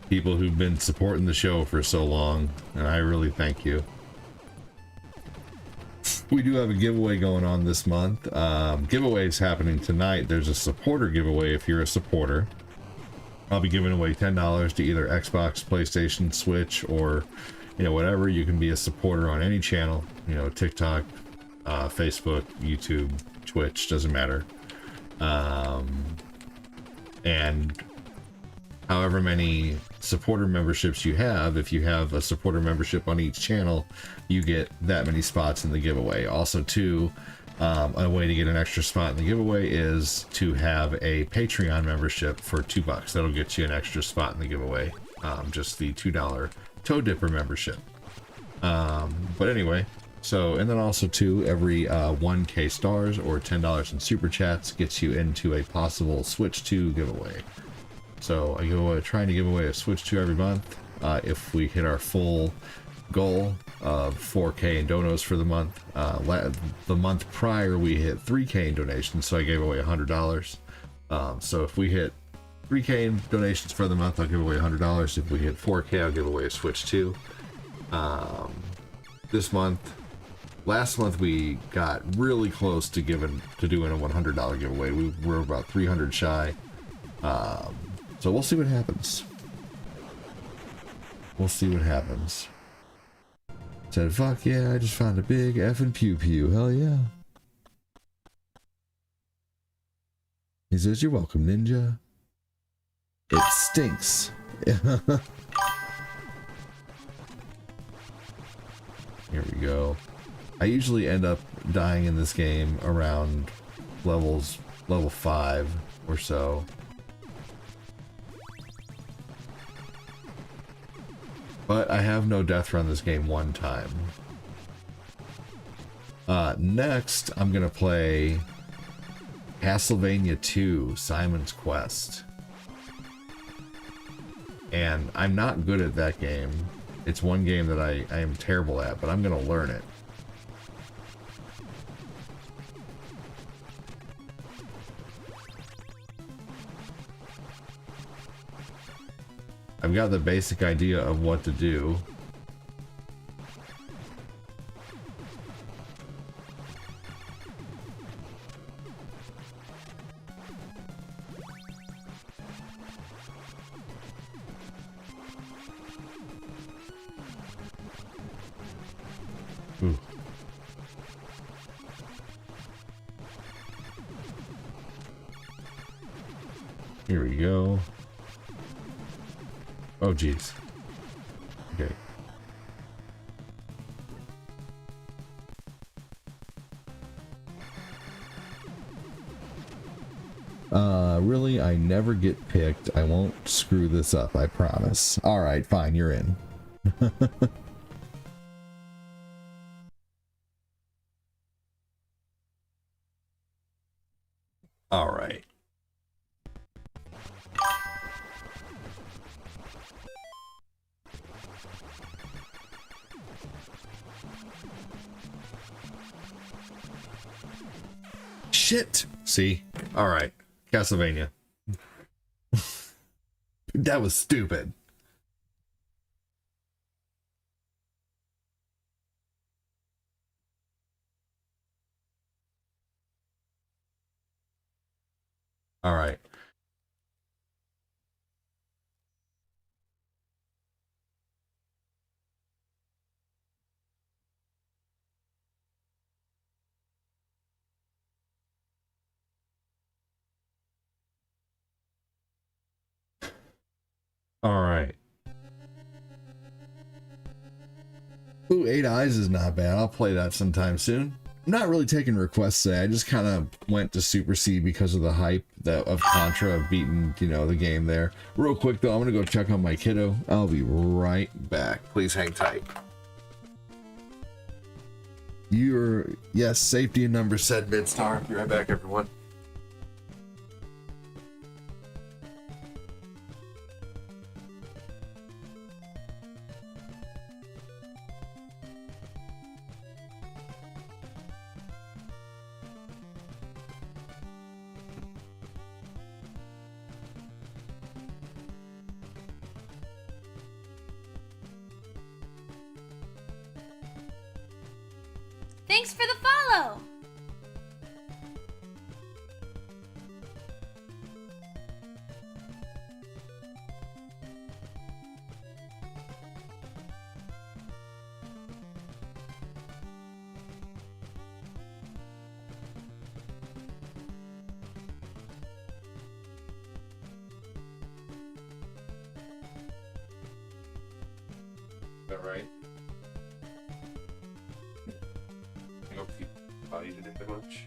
People who've been supporting the show for so long, and I really thank you. We do have a giveaway going on this month. Giveaway's happening tonight. There's a supporter giveaway if you're a supporter. I'll be giving away $10 to either Xbox, PlayStation, Switch, or whatever. You can be a supporter on any channel, TikTok, Facebook, YouTube, Twitch, doesn't matter. And however many supporter memberships you have, if you have a supporter membership on each channel, you get that many spots in the giveaway. Also too, a way to get an extra spot in the giveaway is to have a Patreon membership for $2. That'll get you an extra spot in the giveaway. Just the $2 Toe Dipper membership. But anyway, so, and then also too, every 1K stars or $10 in super chats gets you into a possible Switch 2 giveaway. So I go trying to give away a Switch 2 every month. If we hit our full goal of 4K in donos for the month. The month prior, we hit 3K in donations, so I gave away $100. So if we hit 3K in donations for the month, I'll give away $100. If we hit 4K, I'll give away a Switch 2. This month, last month we got really close to doing a $100 giveaway. We were about 300 shy. So we'll see what happens. We'll see what happens. Said, fuck yeah, I just found a big effing pew pew. Hell yeah. He says, you're welcome, Ninja. It stinks. Here we go. I usually end up dying in this game around level 5 or so. But I have no death run this game one time. Next, I'm gonna play Castlevania 2, Simon's Quest. And I'm not good at that game. It's one game that I am terrible at, but I'm gonna learn it. I've got the basic idea of what to do. Ooh. Here we go. Oh, geez. Okay. Really, I never get picked. I won't screw this up, I promise. Alright, fine, you're in. Alright. Shit! See? Alright. Castlevania. That was stupid. Alright. Alright. Ooh, 8 Eyes is not bad. I'll play that sometime soon. I'm not really taking requests today. I just kind of went to Super C because of the hype of Contra, of beating, you know, the game there. Real quick, though, I'm going to go check on my kiddo. I'll be right back. Please hang tight. Yes, safety in number said Midstar. Be right back, everyone. Thanks for the follow! Is that right? I hope you valued it that much.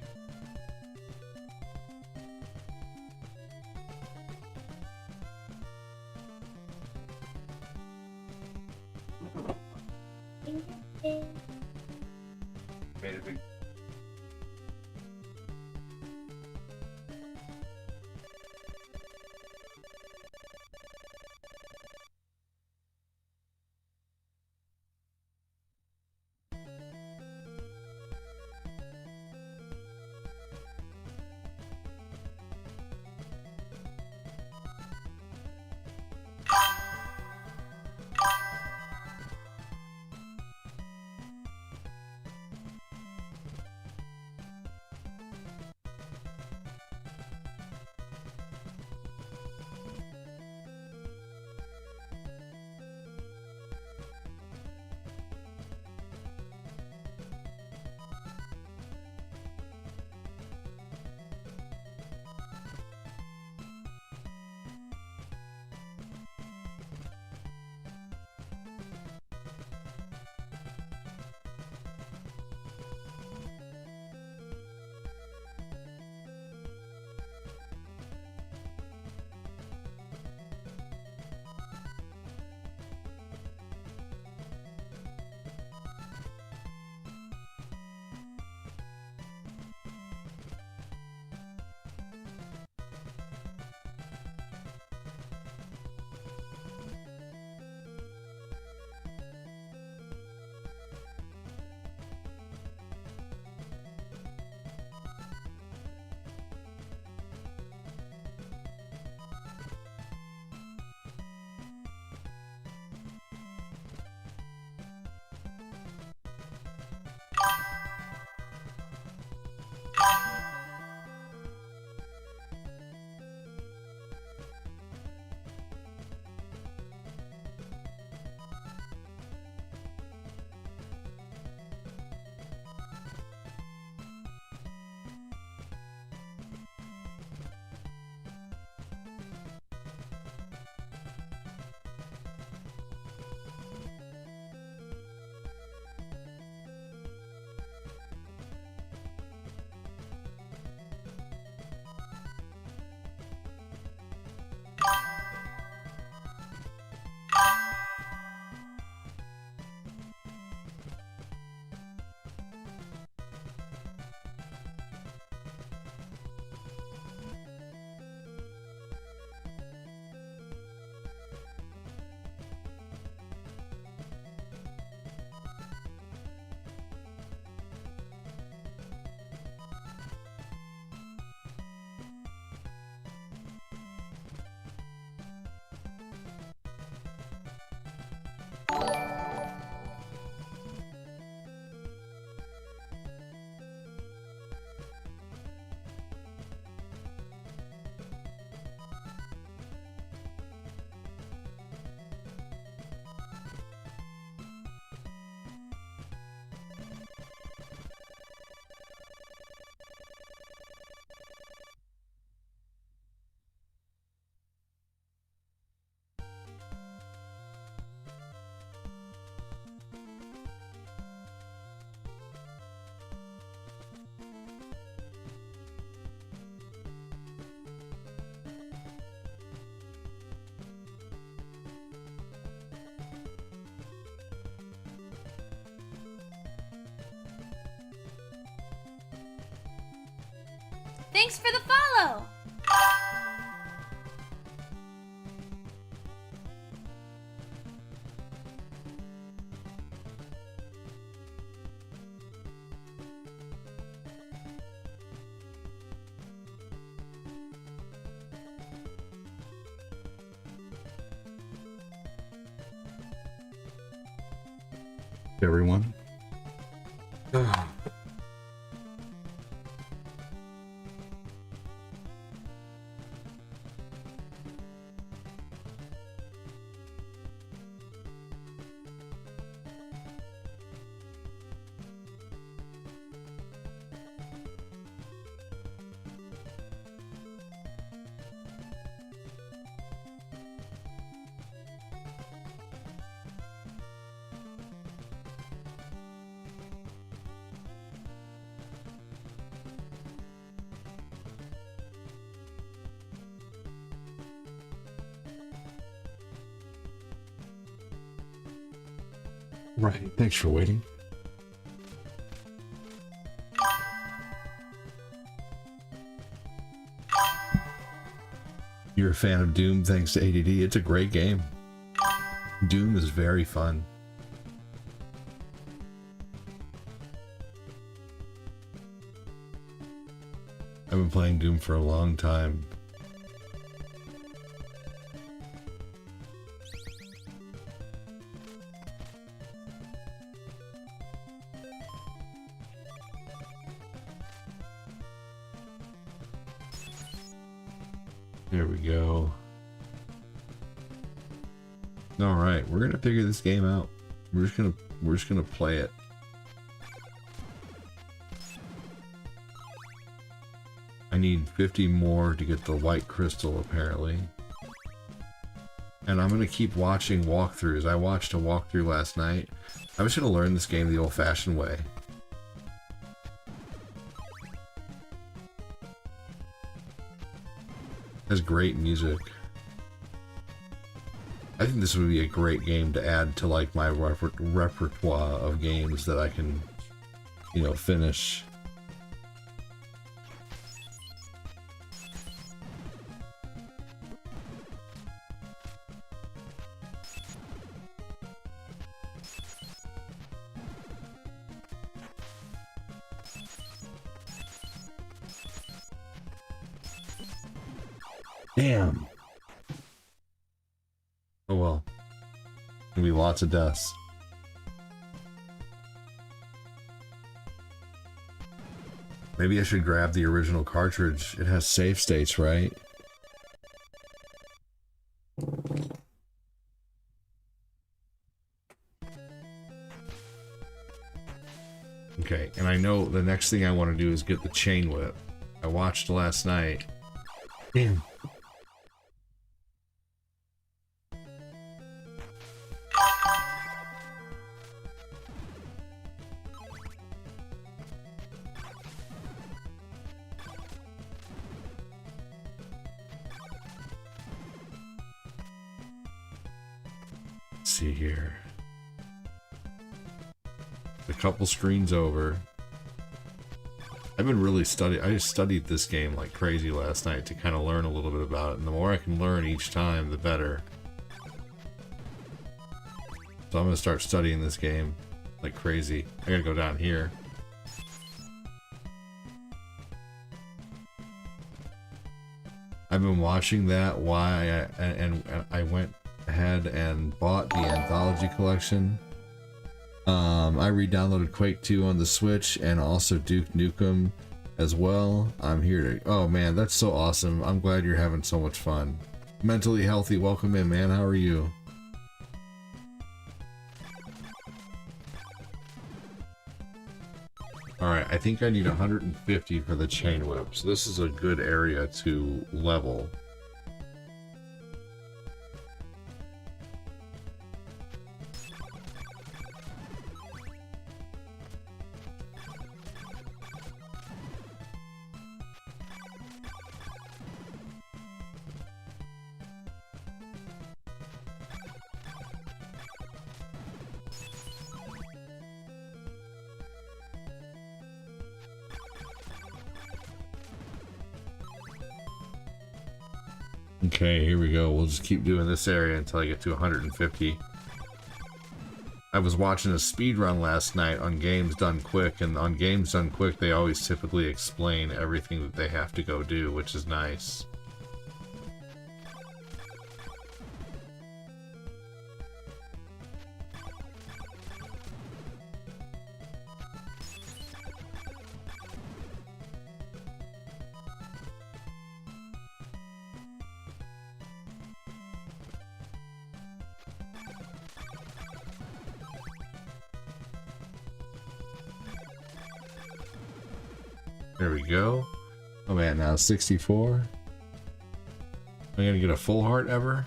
Made a big. Thanks for the follow! Everyone. Right, thanks for waiting. You're a fan of Doom thanks to ADD. It's a great game. Doom is very fun. I've been playing Doom for a long time. There we go. All right, we're gonna figure this game out. We're just gonna play it. I need 50 more to get the white crystal, apparently. And I'm gonna keep watching walkthroughs. I watched a walkthrough last night. I'm just gonna learn this game the old-fashioned way. Has great music. I think this would be a great game to add to like my repertoire of games that I can, you know, finish. Damn. Oh well. Gonna be lots of deaths. Maybe I should grab the original cartridge. It has save states, right? Okay, and I know the next thing I want to do is get the chain whip. I watched last night. Damn. See here. A couple screens over. I've been really studying. I just studied this game like crazy last night to kind of learn a little bit about it, and the more I can learn each time, the better. So I'm gonna start studying this game like crazy. I gotta go down here. I've been watching that. Why? And I went ahead and bought the Anthology collection. I re-downloaded Quake 2 on the Switch and also Duke Nukem as well. I'm here to... Oh man, that's so awesome. I'm glad you're having so much fun. Mentally healthy, welcome in, man. How are you? Alright, I think I need 150 for the chain whip, so this is a good area to level. Okay, here we go. We'll just keep doing this area until I get to 150. I was watching a speed run last night on Games Done Quick, and on Games Done Quick, they always typically explain everything that they have to go do, which is nice. There we go. Oh man, now 64. Am I gonna get a full heart ever?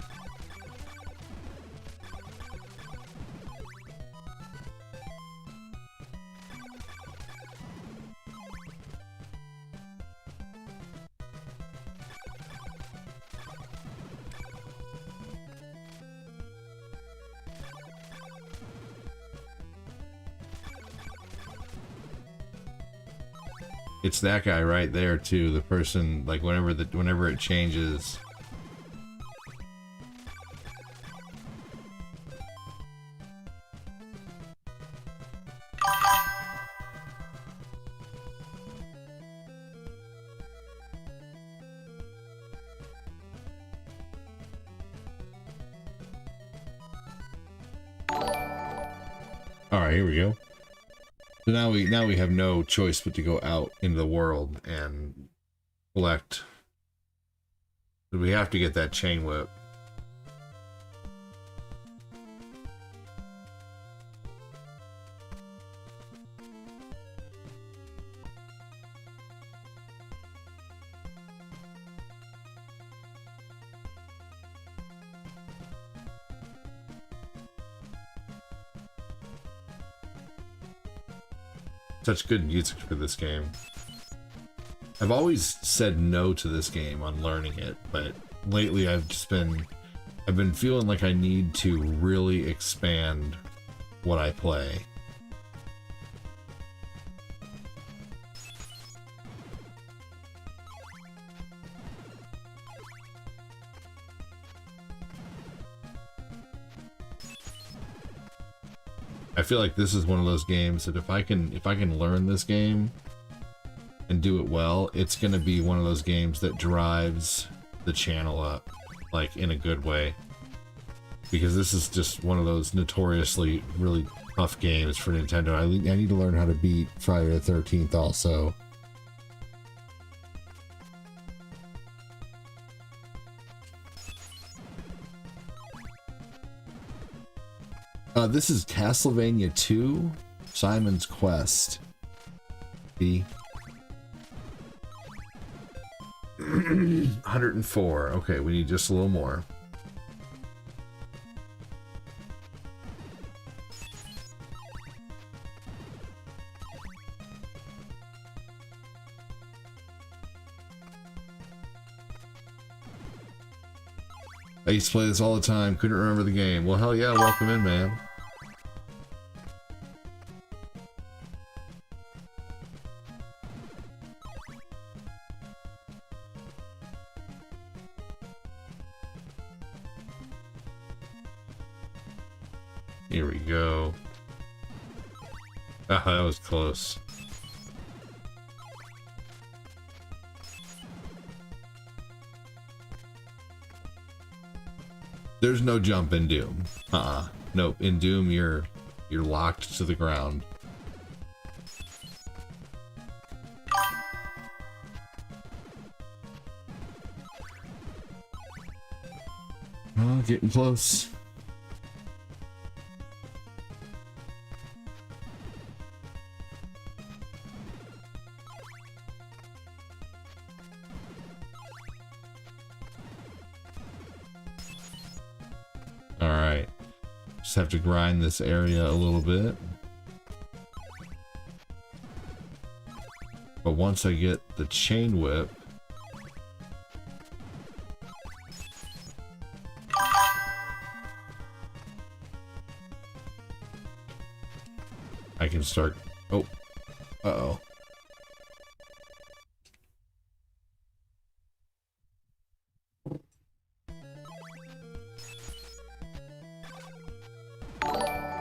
It's that guy right there too. The person, like whenever it changes. All right, here we go. So now we have no choice but to go out into the world and collect. So we have to get that chain whip. Such good music for this game. I've always said no to this game on learning it, but lately I've been feeling like I need to really expand what I play. I feel like this is one of those games that if I can learn this game and do it well, it's gonna be one of those games that drives the channel up, like in a good way. Because this is just one of those notoriously really tough games for Nintendo. I need to learn how to beat Friday the 13th also. This is Castlevania 2, Simon's Quest. B. 104. Okay, we need just a little more. I used to play this all the time, couldn't remember the game. Well, hell yeah, welcome in, man. Here we go. Ah, that was close. There's no jump in Doom. Nope. In Doom, you're locked to the ground. Oh, getting close. Alright. Just have to grind this area a little bit. But once I get the chain whip, I can start. Oh, uh-oh.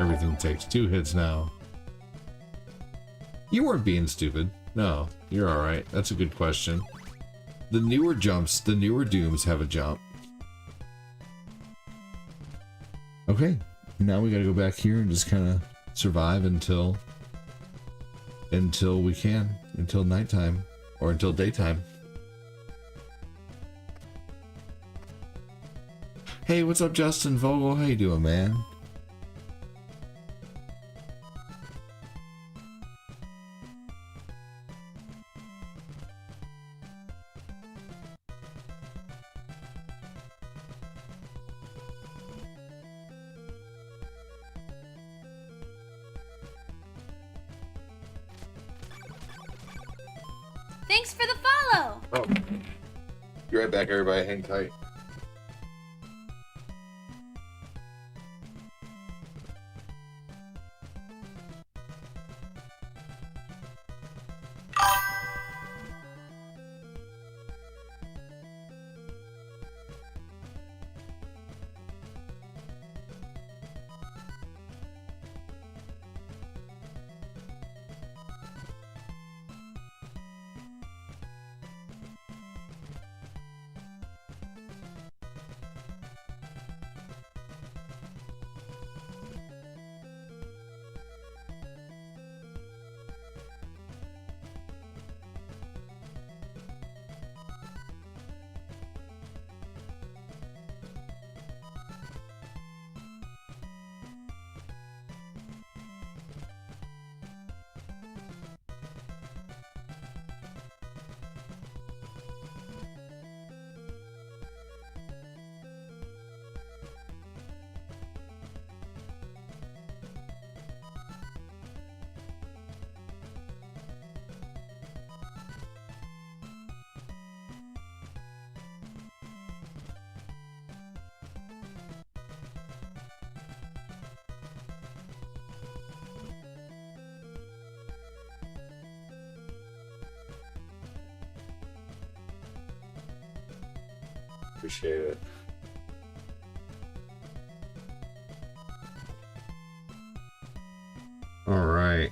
Everything takes 2 hits now. You weren't being stupid. No, you're alright. That's a good question. The newer jumps, the newer Dooms have a jump. Okay, now we gotta go back here and just kind of survive until we can, until nighttime, or until daytime. Hey, what's up, Justin Vogel? How you doing, man? Thanks for the follow. Oh, be right back, everybody. Hang tight. Appreciate it. All right.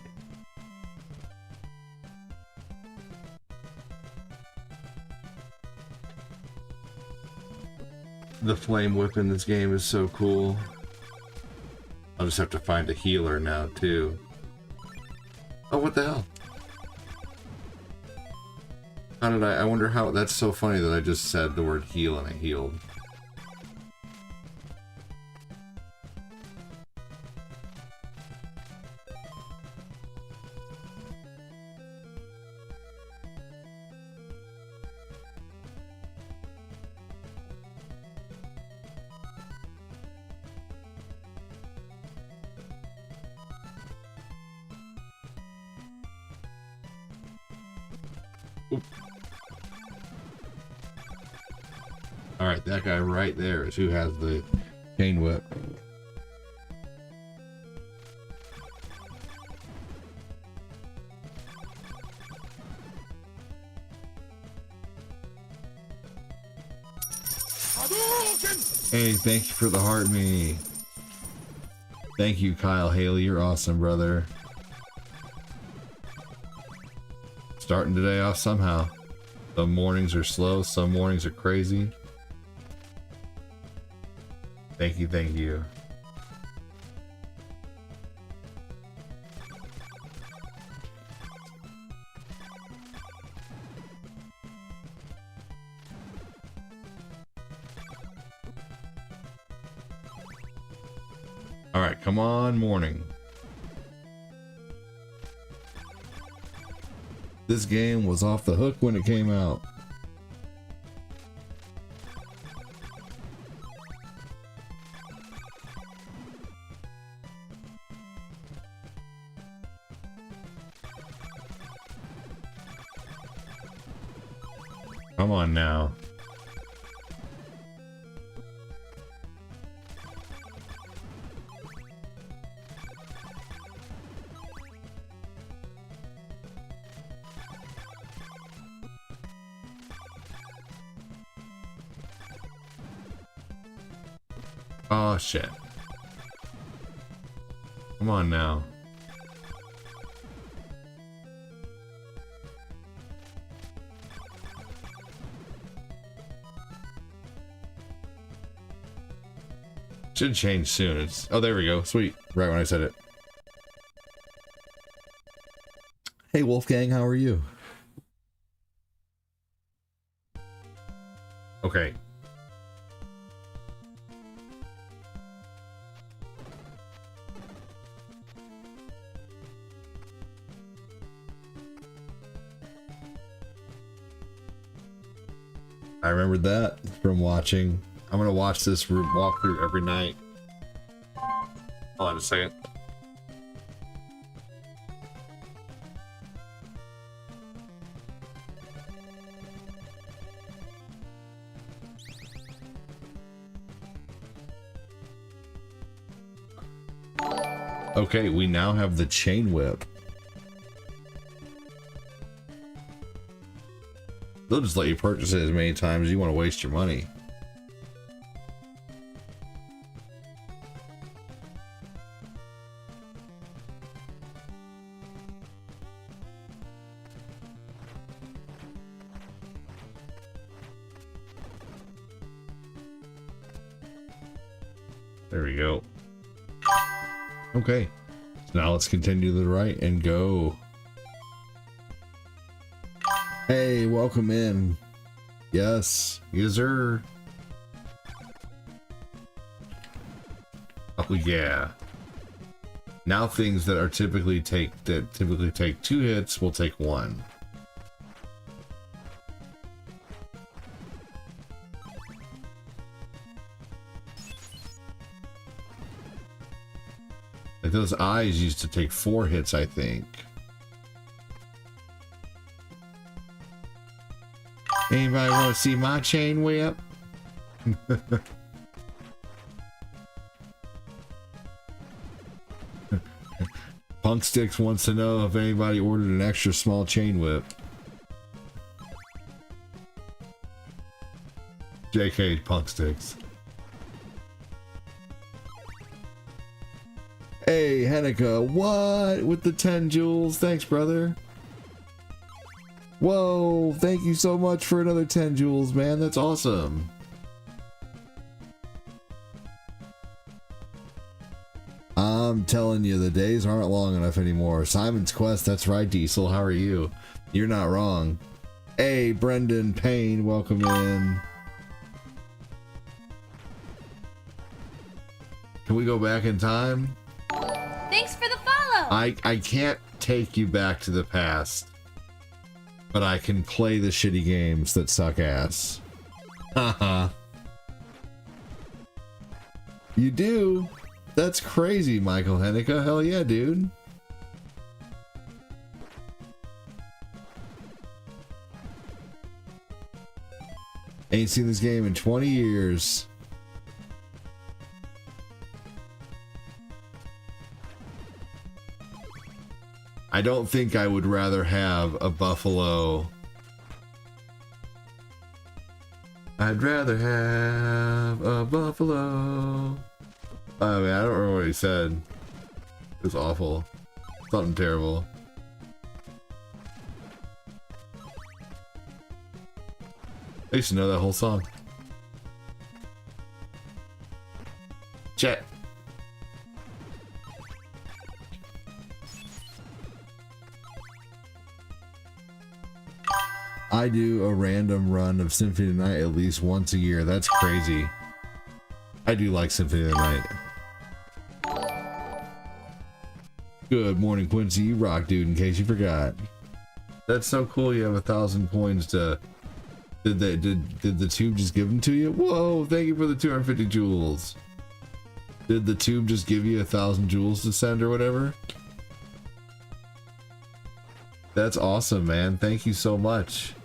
The flame whip in this game is so cool. I'll just have to find a healer now too. Oh, what the hell? How did I wonder how, that's so funny that I just said the word heal and I healed. Alright, that guy right there is who has the chain whip. Hey, thank you for the heart me. Thank you, Kyle Haley. You're awesome, brother. Starting today off somehow. Some mornings are slow, some mornings are crazy. Thank you, thank you. All right, come on, morning. This game was off the hook when it came out. Come on now. Oh shit. Come on now. Should change soon. It's, oh, there we go. Sweet. Right when I said it. Hey, Wolfgang, how are you? Okay. I remembered that from watching. I'm gonna watch this walkthrough every night. Hold on a second. Okay, we now have the chain whip. They'll just let you purchase it as many times as you want to waste your money. There we go. Okay, so now let's continue to the right and go. Hey, welcome in. Yes, user. Oh yeah. Now things that typically take 2 hits will take 1. Like those eyes used to take 4 hits, I think. Anybody want to see my chain whip? Punk Sticks wants to know if anybody ordered an extra small chain whip. JK, Punk Sticks. Hey, Hennika, what? With the 10 jewels? Thanks, brother. Whoa, thank you so much for another 10 jewels, man. That's awesome. I'm telling you, the days aren't long enough anymore. Simon's Quest, that's right, Diesel. How are you? You're not wrong. Hey, Brendan Payne, welcome in. Can we go back in time? Thanks for the follow. I can't take you back to the past, but I can play the shitty games that suck ass. Haha. You do? That's crazy, Michael Hennica. Hell yeah, dude. Ain't seen this game in 20 years. I don't think I would rather have a buffalo. I'd rather have a buffalo. I mean, I don't remember what he said. It was awful. Something terrible. I used to know that whole song. Chat. I do a random run of Symphony of the Night at least once a year. That's crazy. I do like Symphony of the Night. Good morning, Quincy. You rock, dude, in case you forgot. That's so cool. You have 1,000 coins to... Did the tube just give them to you? Whoa, thank you for the 250 jewels. Did the tube just give you 1,000 jewels to send or whatever? That's awesome, man. Thank you so much.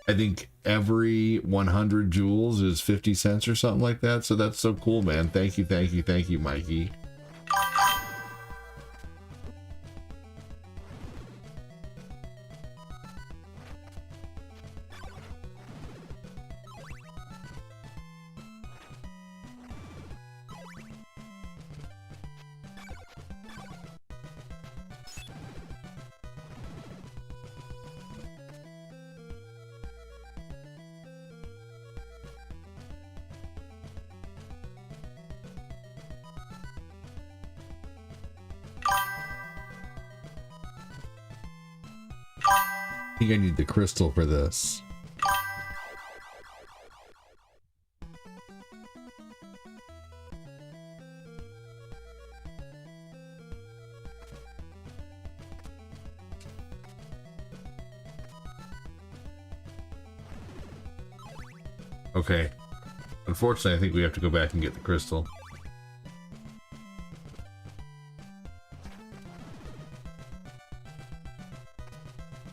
I think every 100 jewels is 50 cents or something like that. So that's so cool, man. Thank you, thank you, thank you, Mikey. I think I need the crystal for this. Okay. Unfortunately, I think we have to go back and get the crystal.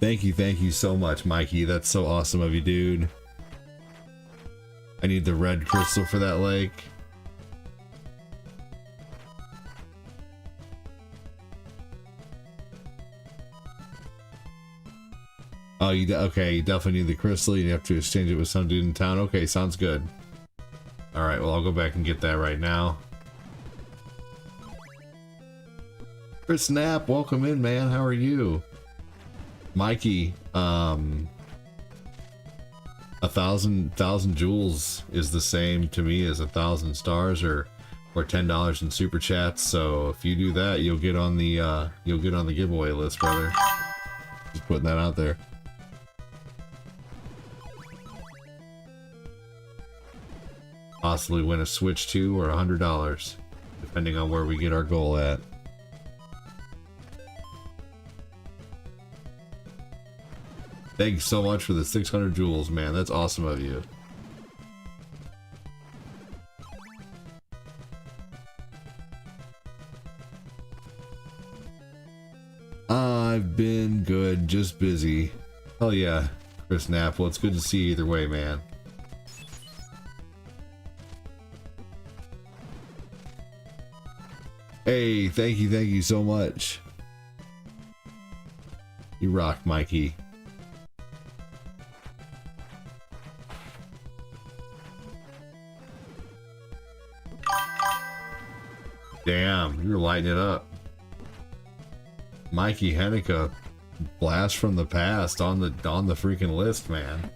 Thank you so much, Mikey. That's so awesome of you, dude. I need the red crystal for that lake. Oh, okay, you definitely need the crystal. You have to exchange it with some dude in town. Okay, sounds good. Alright, well, I'll go back and get that right now. Chris Knapp, welcome in, man. How are you? Mikey, 1,000 jewels is the same to me as 1,000 stars or $10 in super chats. So if you do that, you'll get on the giveaway list, brother. Just putting that out there. Possibly win a Switch 2 or $100, depending on where we get our goal at. Thank you so much for the 600 jewels, man. That's awesome of you. I've been good, just busy. Hell yeah, Chris Knapp. Well, it's good to see you either way, man. Hey, thank you so much. You rock, Mikey. Damn, you're lighting it up. Mikey Henniker, blast from the past on the freaking list, man.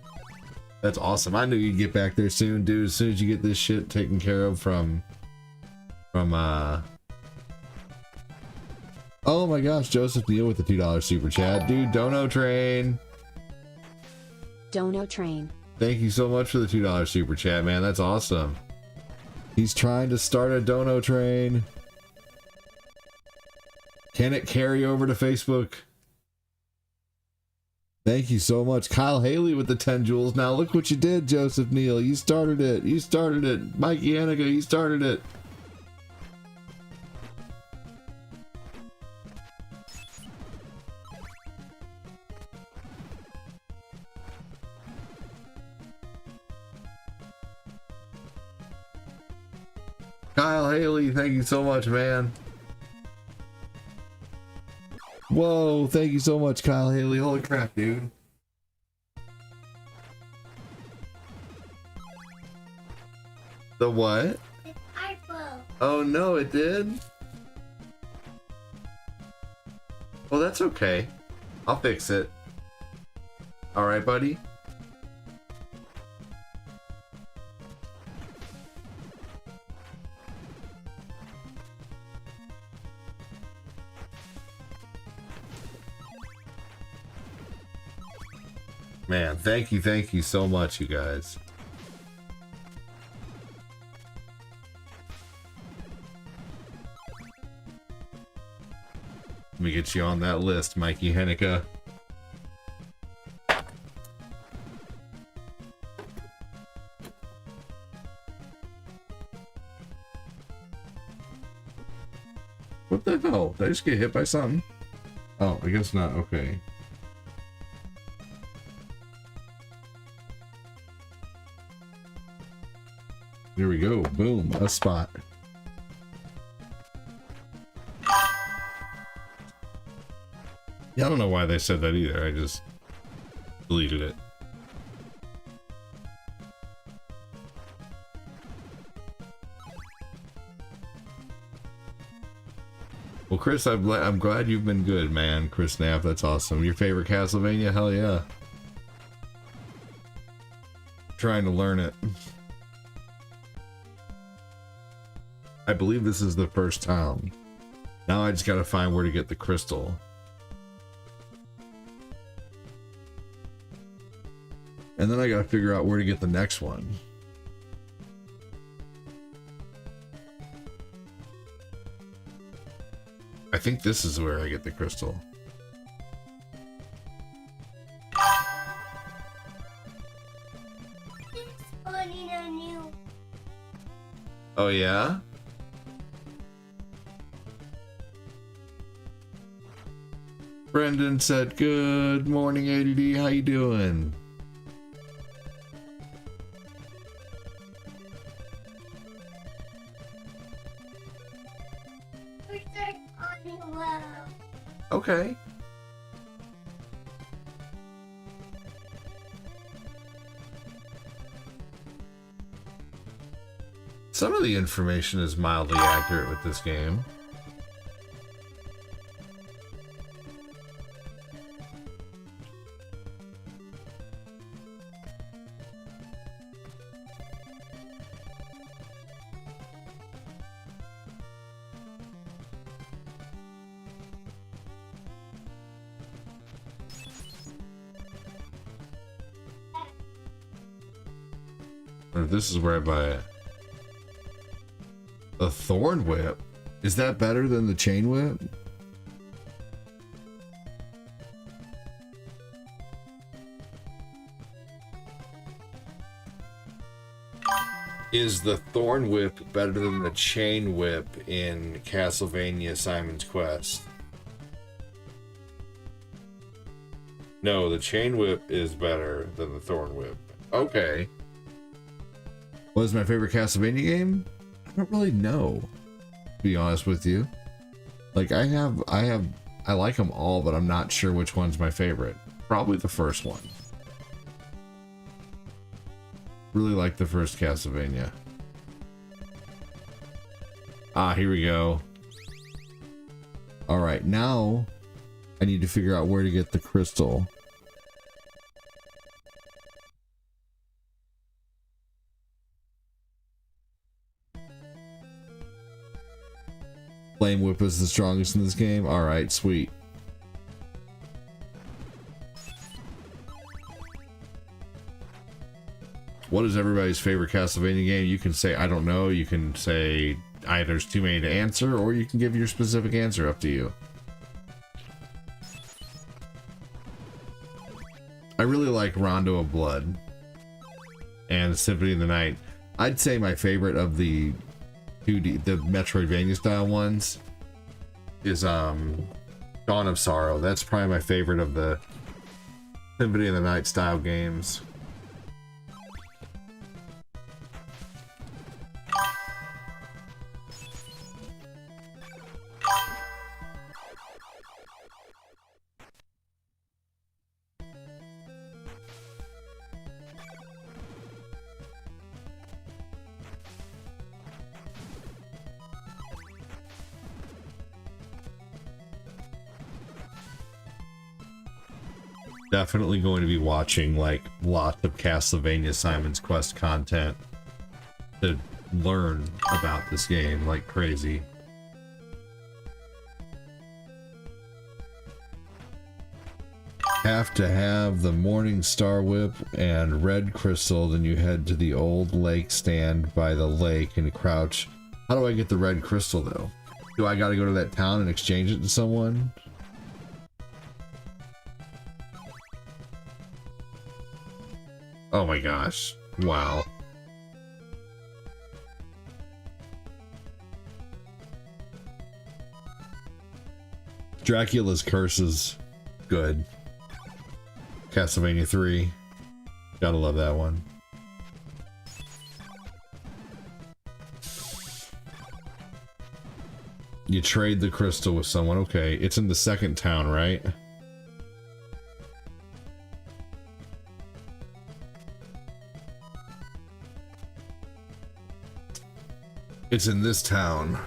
That's awesome. I knew you'd get back there soon, dude. As soon as you get this shit taken care of from oh my gosh, Joseph Neal with the $2 super chat. Dude, Dono Train. Dono Train. Thank you so much for the $2 super chat, man. That's awesome. He's trying to start a Dono Train. Can it carry over to Facebook? Thank you so much. Kyle Haley with the 10 jewels. Now look what you did, Joseph Neal. You started it. You started it. Mikey Henniker, you started it. Kyle Haley, thank you so much, man. Whoa, thank you so much, Kyle Haley. Holy crap, dude. The what? It's purple. Oh no, it did? Well, that's okay. I'll fix it. Alright, buddy? Man, thank you so much, you guys. Let me get you on that list, Mikey Henniker. What the hell? Did I just get hit by something? Oh, I guess not. Okay. Here we go. Boom. A spot. Yeah, I don't know why they said that either. I just deleted it. Well, Chris, I'm glad you've been good, man. Chris Knapp, that's awesome. Your favorite Castlevania? Hell yeah. Trying to learn it. I believe this is the first town. Now I just gotta find where to get the crystal. And then I gotta figure out where to get the next one. I think this is where I get the crystal. Oh yeah? Brendan said, "Good morning, ADD. How you doing?" Okay. Some of the information is mildly accurate with this game. This is where I buy it. A thorn whip? Is that better than the chain whip? Is the thorn whip better than the chain whip in Castlevania Simon's Quest? No, the chain whip is better than the thorn whip. Okay. What is my favorite Castlevania game? I don't really know, to be honest with you. Like I like them all, but I'm not sure which one's my favorite. Probably the first one. Really like the first Castlevania. Ah, here we go. All right, now I need to figure out where to get the crystal. Flame Whip is the strongest in this game. All right, sweet. What is everybody's favorite Castlevania game? You can say, I don't know. You can say, there's too many to answer, or you can give your specific answer. Up to you. I really like Rondo of Blood and Symphony of the Night. I'd say my favorite of the 2D, the Metroidvania style ones, is Dawn of Sorrow. That's probably my favorite of the Symphony of the Night style games. Definitely going to be watching like lots of Castlevania Simon's Quest content to learn about this game like crazy. Have to have the Morning Star Whip and Red Crystal, then you head to the old lake stand by the lake and crouch. How do I get the Red Crystal though? Do I gotta go to that town and exchange it to someone? Oh my gosh. Wow. Dracula's Curse is good. Castlevania 3. Gotta love that one. You trade the crystal with someone. Okay, it's in the second town, right? It's in this town.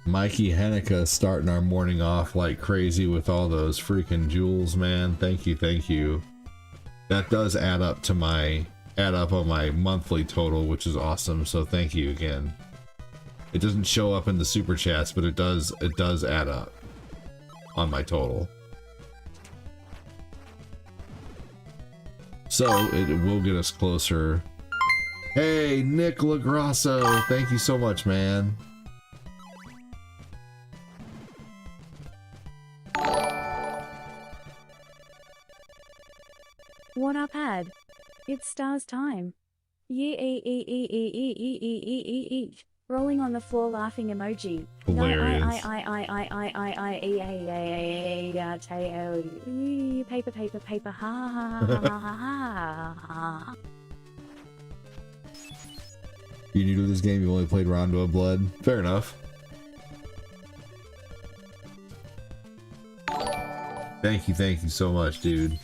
Mikey Hanukkah starting our morning off like crazy with all those freaking jewels, man. Thank you, thank you. That does add up on my monthly total, which is awesome. So thank you again. It doesn't show up in the super chats, but it does add up on my total. So it will get us closer. Hey, Nick LaGrasso, thank you so much, man. What up, Ad? It's stars time. Rolling on the floor laughing emoji. Hilarious. Paper, ha. You new to this game? You only played Rondo of Blood? Fair enough. Thank you so much, dude.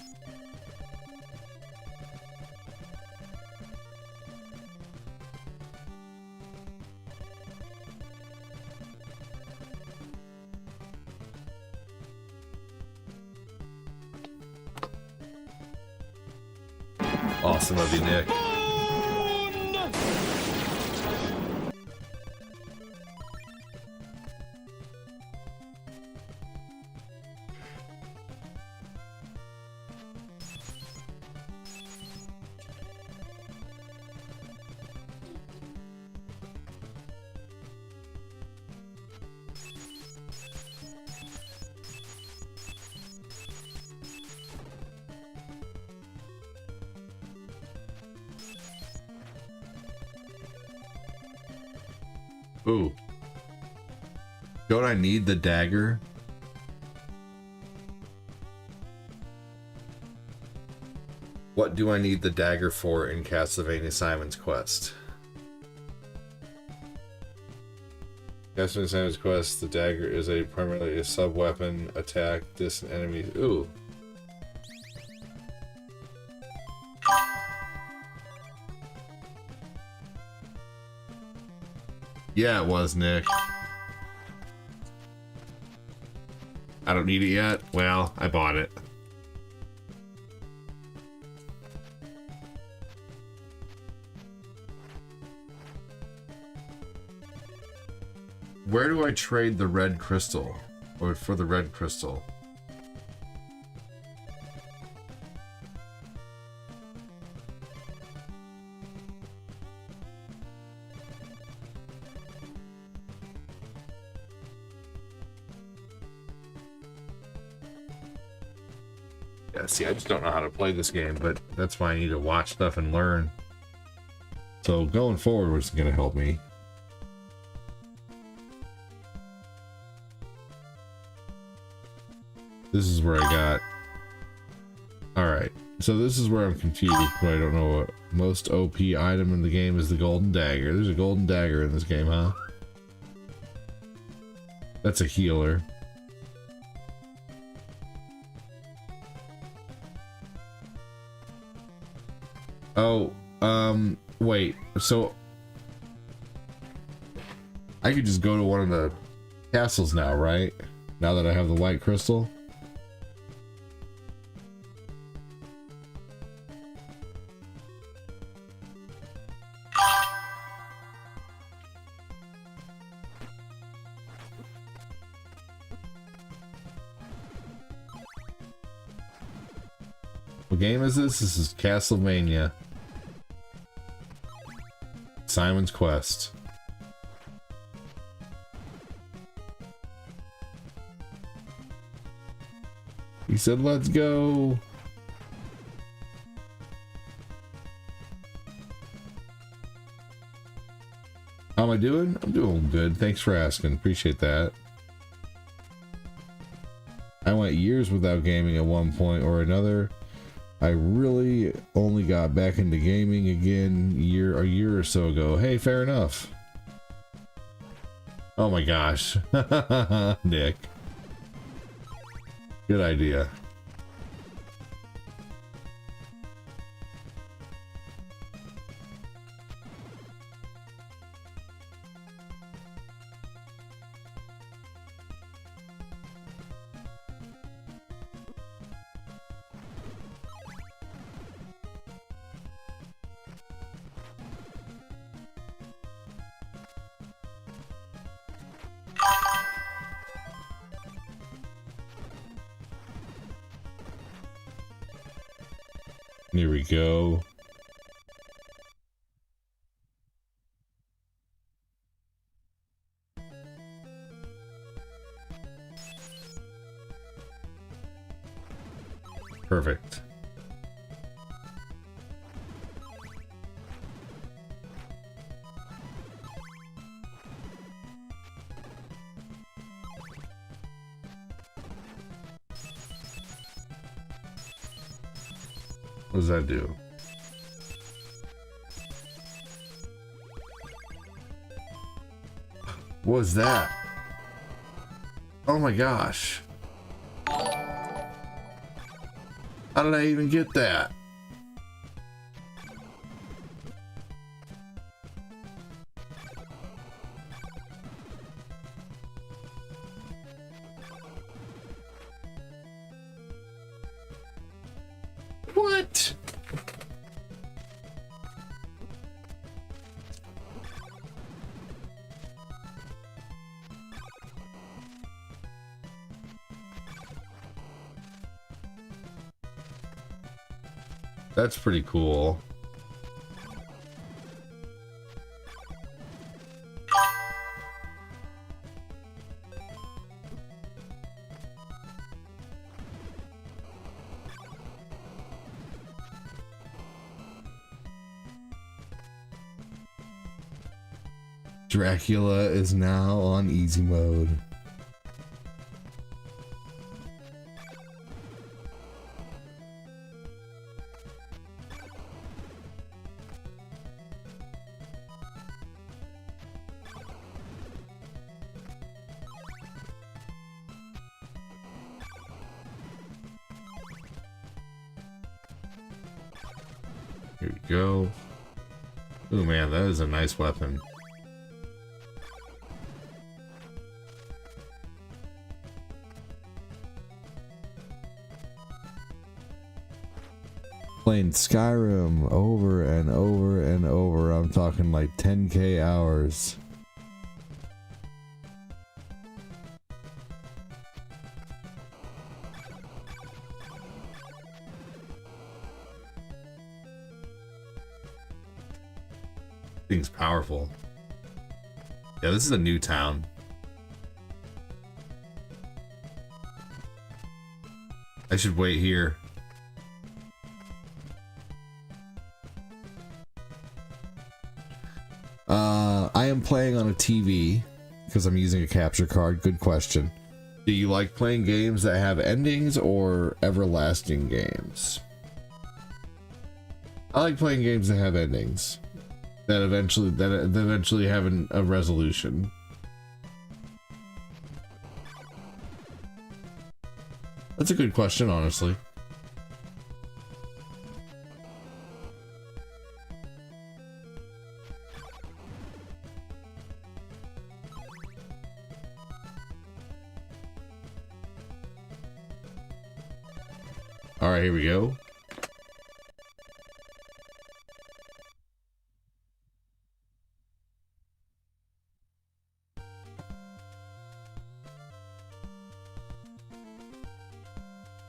Awesome of you, Nick. Ooh. Don't I need the dagger? What do I need the dagger for in Castlevania Simon's Quest? Castlevania Simon's Quest, the dagger is primarily a sub-weapon attack distant enemies. Ooh. Yeah, it was, Nick. I don't need it yet. Well, I bought it. Where do I trade the red crystal? Or for the red crystal? Yeah, see, I just don't know how to play this game, but that's why I need to watch stuff and learn. So going forward was going to help me. This is where I got... Alright, so this is where I'm confused, but I don't know what most OP item in the game is. The golden dagger. There's a golden dagger in this game, huh? That's a healer. Oh, wait, so I could just go to one of the castles now, right? Now that I have the white crystal? What game is this? This is Castlevania Simon's Quest. He said, let's go. How am I doing? I'm doing good. Thanks for asking. Appreciate that. I went years without gaming at one point or another. I really only got back into gaming again a year or so ago. Hey, fair enough. Oh my gosh. Nick. Good idea. Here we go. Perfect. What does that do? What was that? Oh my gosh. How did I even get that? What? That's pretty cool. Dracula is now on easy mode. Here we go. Oh man, that is a nice weapon. Playing Skyrim over and over and over. I'm talking like 10K hours. Thing's powerful. Yeah, this is a new town. I should wait here. I am playing on a TV because I'm using a capture card. Good question. Do you like playing games that have endings or everlasting games? I like playing games that have endings that eventually have a resolution. That's a good question, honestly. All right, here we go.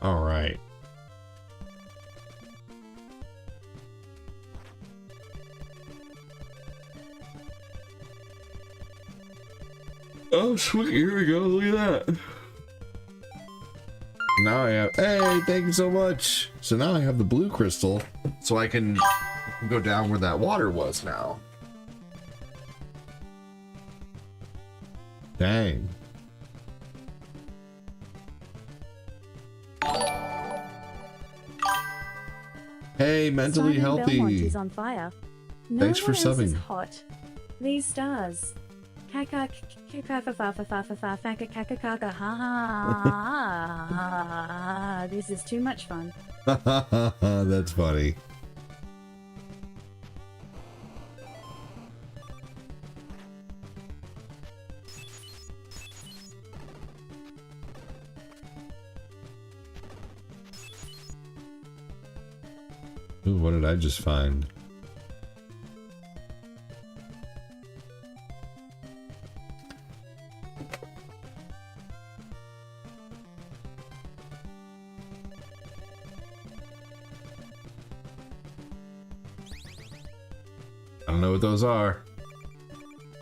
All right. Oh, sweet. Here we go. Look at that. Now I have, hey, thank you so much. So now I have the blue crystal, so I can go down where that water was now. Dang. Hey, mentally Simon healthy. Belmont is on fire. No Thanks for one else is subbing. hot. These stars. Kaka ha. This is too much fun. That's funny. Ooh, what did I just find? don't know what those are.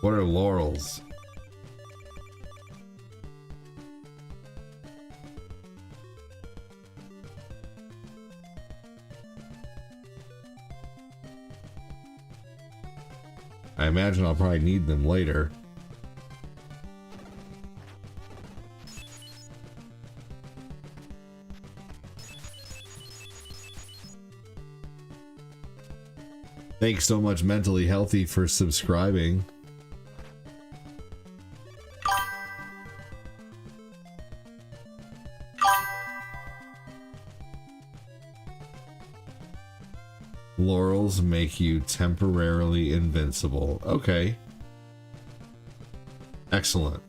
What are laurels? I imagine I'll probably need them later. Thanks so much, Mentally Healthy, for subscribing. Laurels make you temporarily invincible. Okay. Excellent.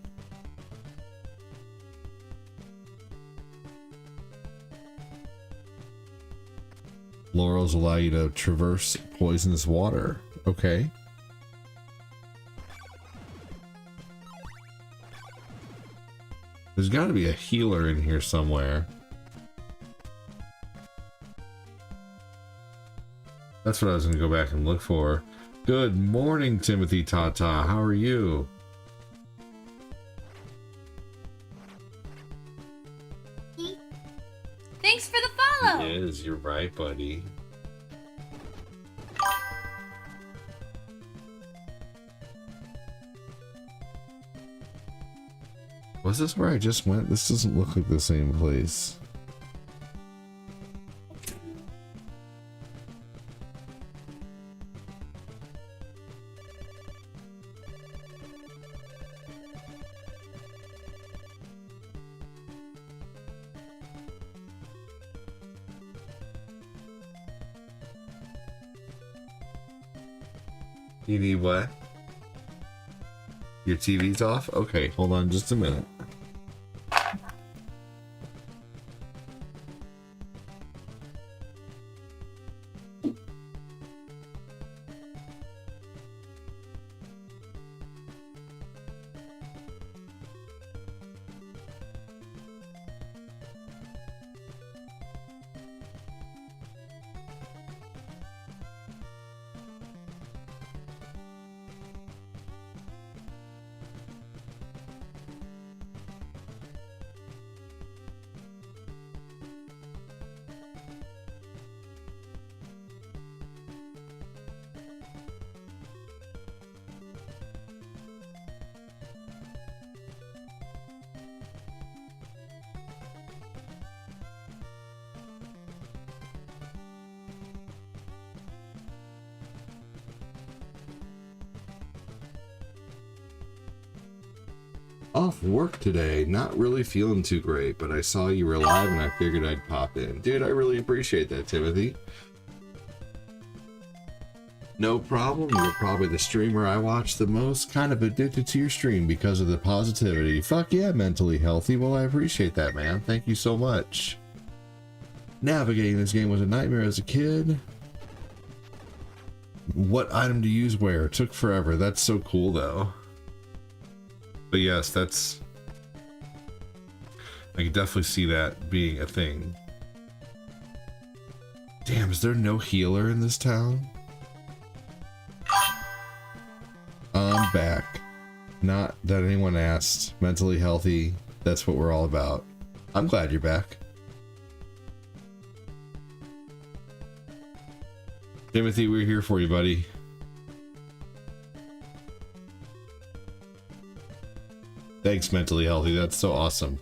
Laurels allow you to traverse poisonous water. Okay. There's got to be a healer in here somewhere. That's what I was going to go back and look for. Good morning, Timothy Tata. How are you? Thanks for the follow. It is. You're right, buddy. Was this where I just went? This doesn't look like the same place. You need what? Your TV's off? Okay, hold on just a minute. Off work today, not really feeling too great, but I saw you were live and I figured I'd pop in. Dude, I really appreciate that, Timothy. No problem, you're probably the streamer I watch the most, kind of addicted to your stream because of the positivity. Fuck yeah, Mentally Healthy. Well, I appreciate that, man. Thank you so much. Navigating this game was a nightmare as a kid. What item to use where? It took forever. That's so cool, though. But yes, that's... I can definitely see that being a thing. Damn, is there no healer in this town? I'm back. Not that anyone asked. Mentally Healthy, that's what we're all about. I'm glad you're back. Timothy, we're here for you, buddy. Thanks, Mentally Healthy. That's so awesome.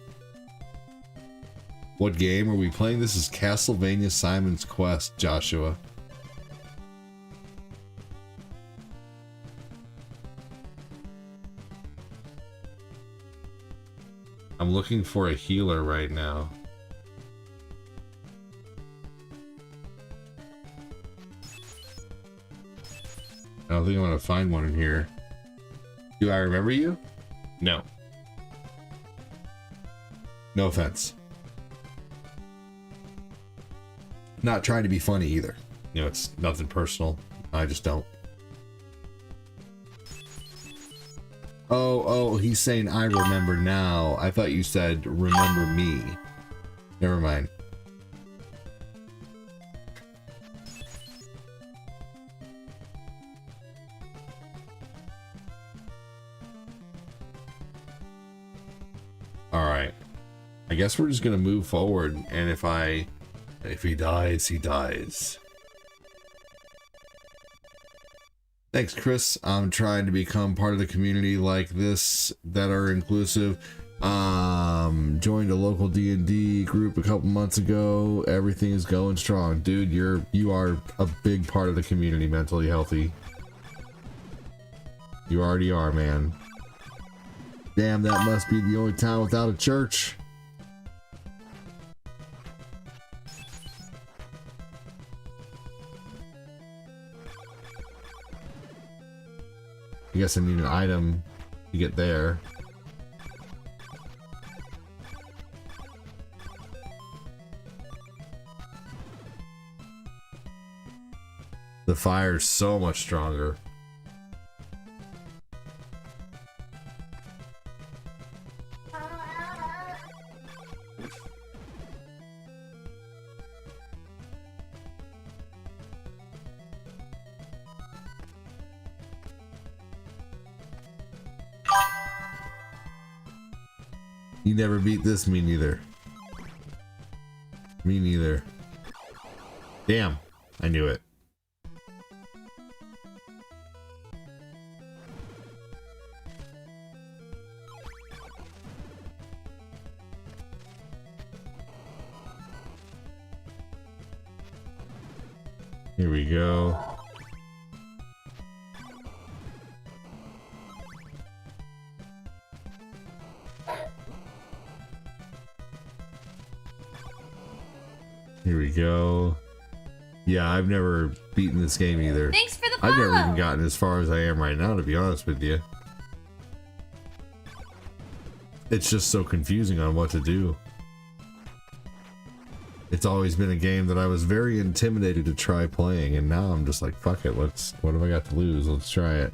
What game are we playing? This is Castlevania Simon's Quest, Joshua. I'm looking for a healer right now. I don't think I'm gonna find one in here. Do I remember you? No. No offense. Not trying to be funny either. You know, it's nothing personal. I just don't. Oh, he's saying I remember now. I thought you said remember me. Never mind. All right. I guess we're just gonna move forward, and if he dies, he dies. Thanks, Chris. I'm trying to become part of the community like this that are inclusive. Joined a local D&D group a couple months ago. Everything is going strong, dude. You are a big part of the community, mentally healthy. You already are, man. Damn, that must be the only town without a church. I guess I need an item to get there. The fire's so much stronger. You never beat this, me neither. Me neither. Damn, I knew it. Here we go. Here we go. Yeah, I've never beaten this game either. Thanks for the follow. I've never even gotten as far as I am right now, to be honest with you. It's just so confusing on what to do. It's always been a game that I was very intimidated to try playing, and now I'm just like, fuck it, what have I got to lose? Let's try it.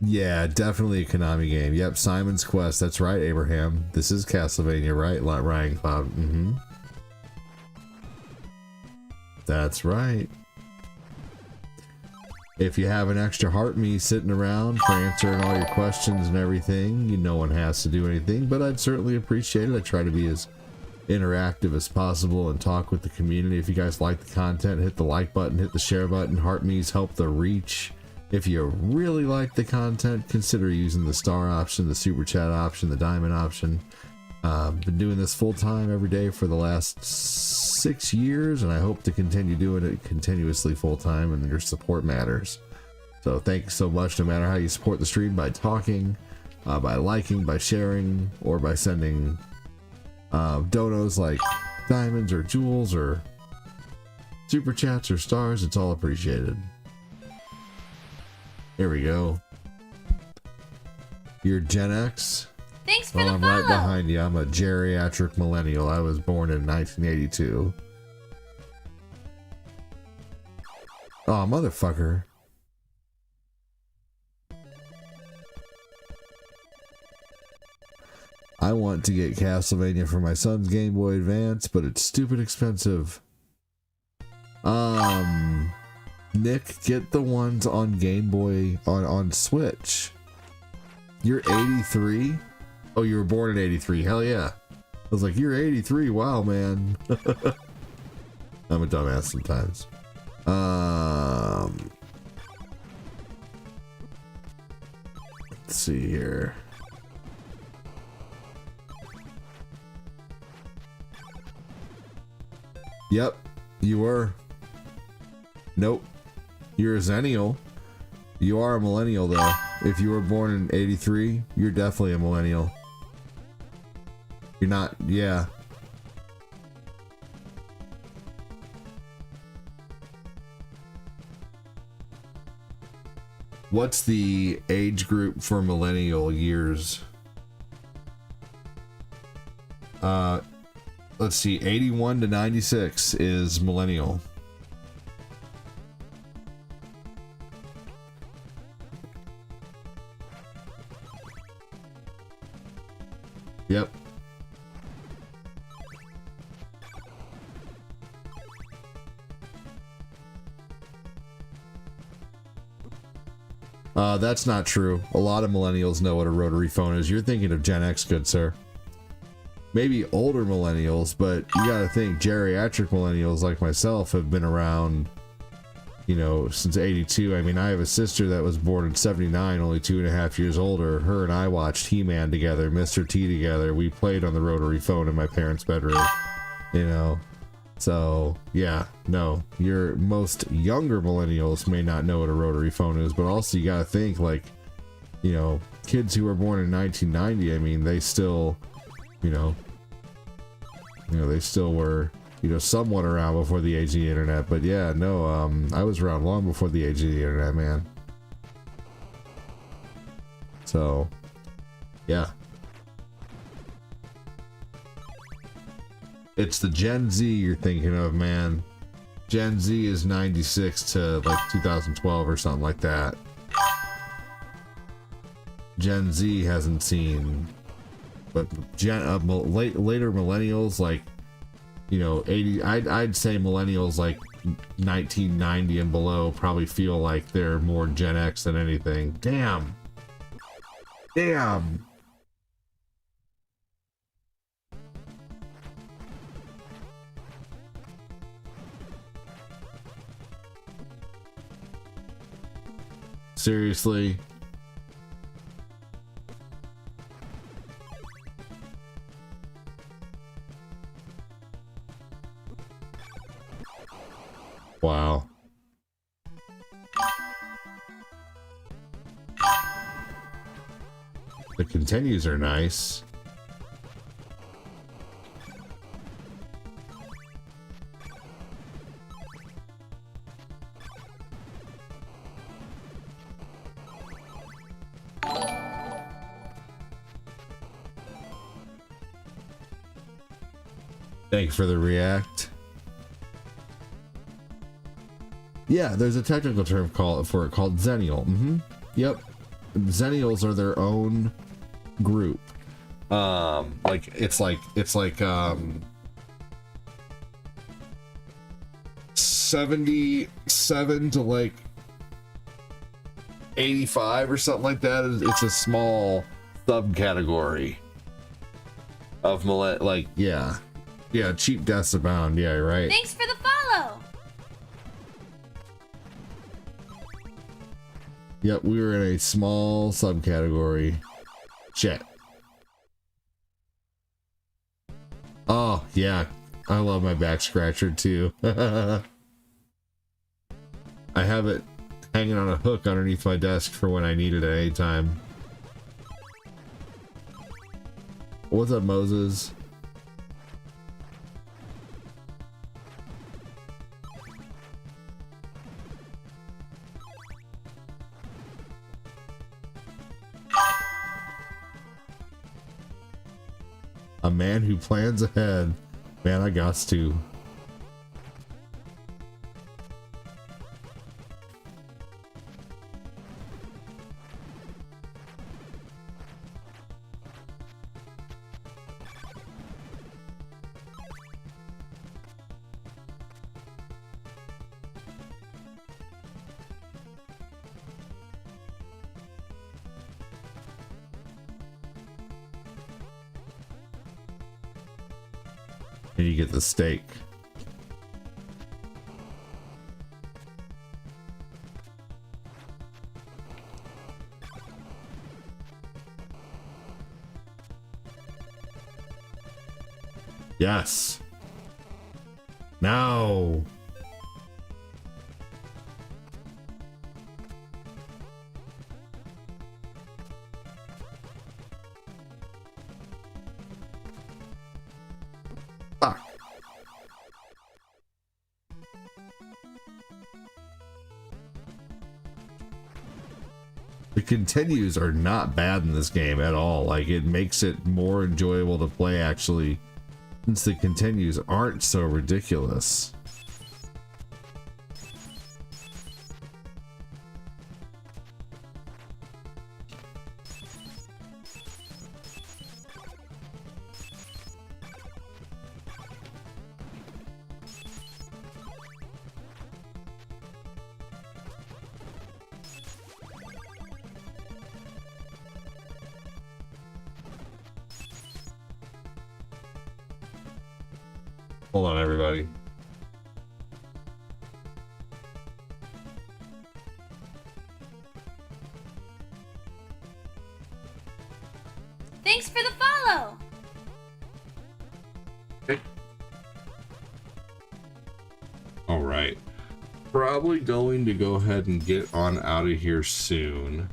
Yeah, definitely a Konami game. Yep, Simon's Quest. That's right, Abraham. This is Castlevania, right? Ryan Cloud. That's right. If you have an extra heart me sitting around for answering all your questions and everything, no one has to do anything, but I'd certainly appreciate it. I try to be as interactive as possible and talk with the community. If you guys like the content, hit the like button, hit the share button. Heart me's help the reach. If you really like the content, consider using the star option, the super chat option, the diamond option. Been doing this full time every day for the last 6 years, and I hope to continue doing it continuously full time, and your support matters. So thank you so much, no matter how you support the stream, by talking, by liking, by sharing, or by sending donos like diamonds or jewels or super chats or stars. It's all appreciated. Here we go. You're Gen X? Thanks for Well, the I'm follow. right behind you. I'm a geriatric millennial. I was born in 1982. Oh, motherfucker. I want to get Castlevania for my son's Game Boy Advance, but it's stupid expensive. Nick, get the ones on Game Boy on Switch. You're 83? Oh, you were born in 83. Hell yeah. I was like, you're 83. Wow, man. I'm a dumbass sometimes. Let's see here. Yep, you were. Nope. You're a Zennial. You are a millennial, though. If you were born in 83, you're definitely a millennial. You're not, yeah. What's the age group for millennial years? Let's see, 81 to 96 is millennial. Yep. That's not true. A lot of millennials know what a rotary phone is. You're thinking of Gen X, good sir. Maybe older millennials, but you gotta think geriatric millennials like myself have been around, you know, since 82. I mean, I have a sister that was born in 79, only 2.5 years older. Her and I watched He-Man together, Mr. T together. We played on the rotary phone in my parents' bedroom, you know. So, yeah, no, your most younger millennials may not know what a rotary phone is, but also you gotta think, like, you know, kids who were born in 1990, I mean, they still, you know, they still were, you know, somewhat around before the age of the internet. But yeah, no, I was around long before the age of the internet, man. So, yeah. It's the Gen Z you're thinking of, man. Gen Z is 96 to like 2012 or something like that. Gen Z hasn't seen, but later millennials, like, you know, 80, I'd say millennials like 1990 and below probably feel like they're more Gen X than anything. Damn. Seriously. Wow. The continues are nice. Thank you for the react. Yeah, there's a technical term called Xennial. Yep. Xennials are their own group. It's like 77 to like 85 or something like that. It's a small subcategory of yeah, cheap deaths abound. Yeah, right. Thanks for the follow. Yep, we were in a small subcategory. Shit. Oh, yeah. I love my back scratcher too. I have it hanging on a hook underneath my desk for when I need it at any time. What's up, Moses? A man who plans ahead. Man, I gots to. And you get the steak. Yes. No. Fuck. The continues are not bad in this game at all. Like, it makes it more enjoyable to play, actually, since the continues aren't so ridiculous. Hold on, everybody. Thanks for the follow. Okay. All right. Probably going to go ahead and get on out of here soon.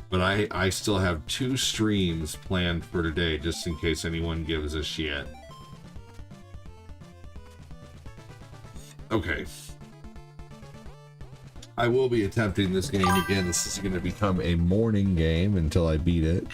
But I still have 2 streams planned for today, just in case anyone gives a shit. Okay. I will be attempting this game again. This is going to become a morning game until I beat it.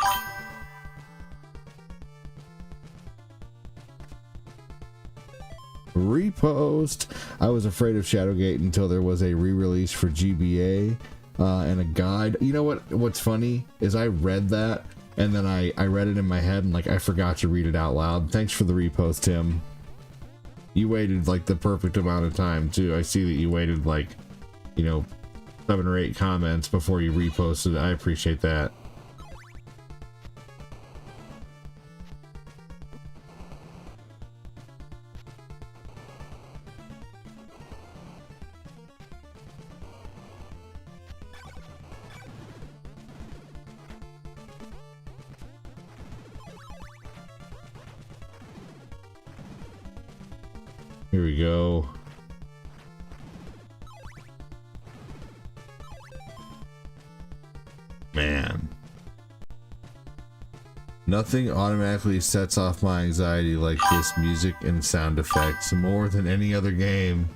Repost. I was afraid of Shadowgate until there was a re-release for GBA and a guide. You know what's funny is I read that and then I read it in my head and like I forgot to read it out loud. Thanks for the repost, Tim. You waited like the perfect amount of time too. I see that you waited like, you know, 7 or 8 comments before you reposted. I appreciate that. Here we go. Man. Nothing automatically sets off my anxiety like this music and sound effects more than any other game.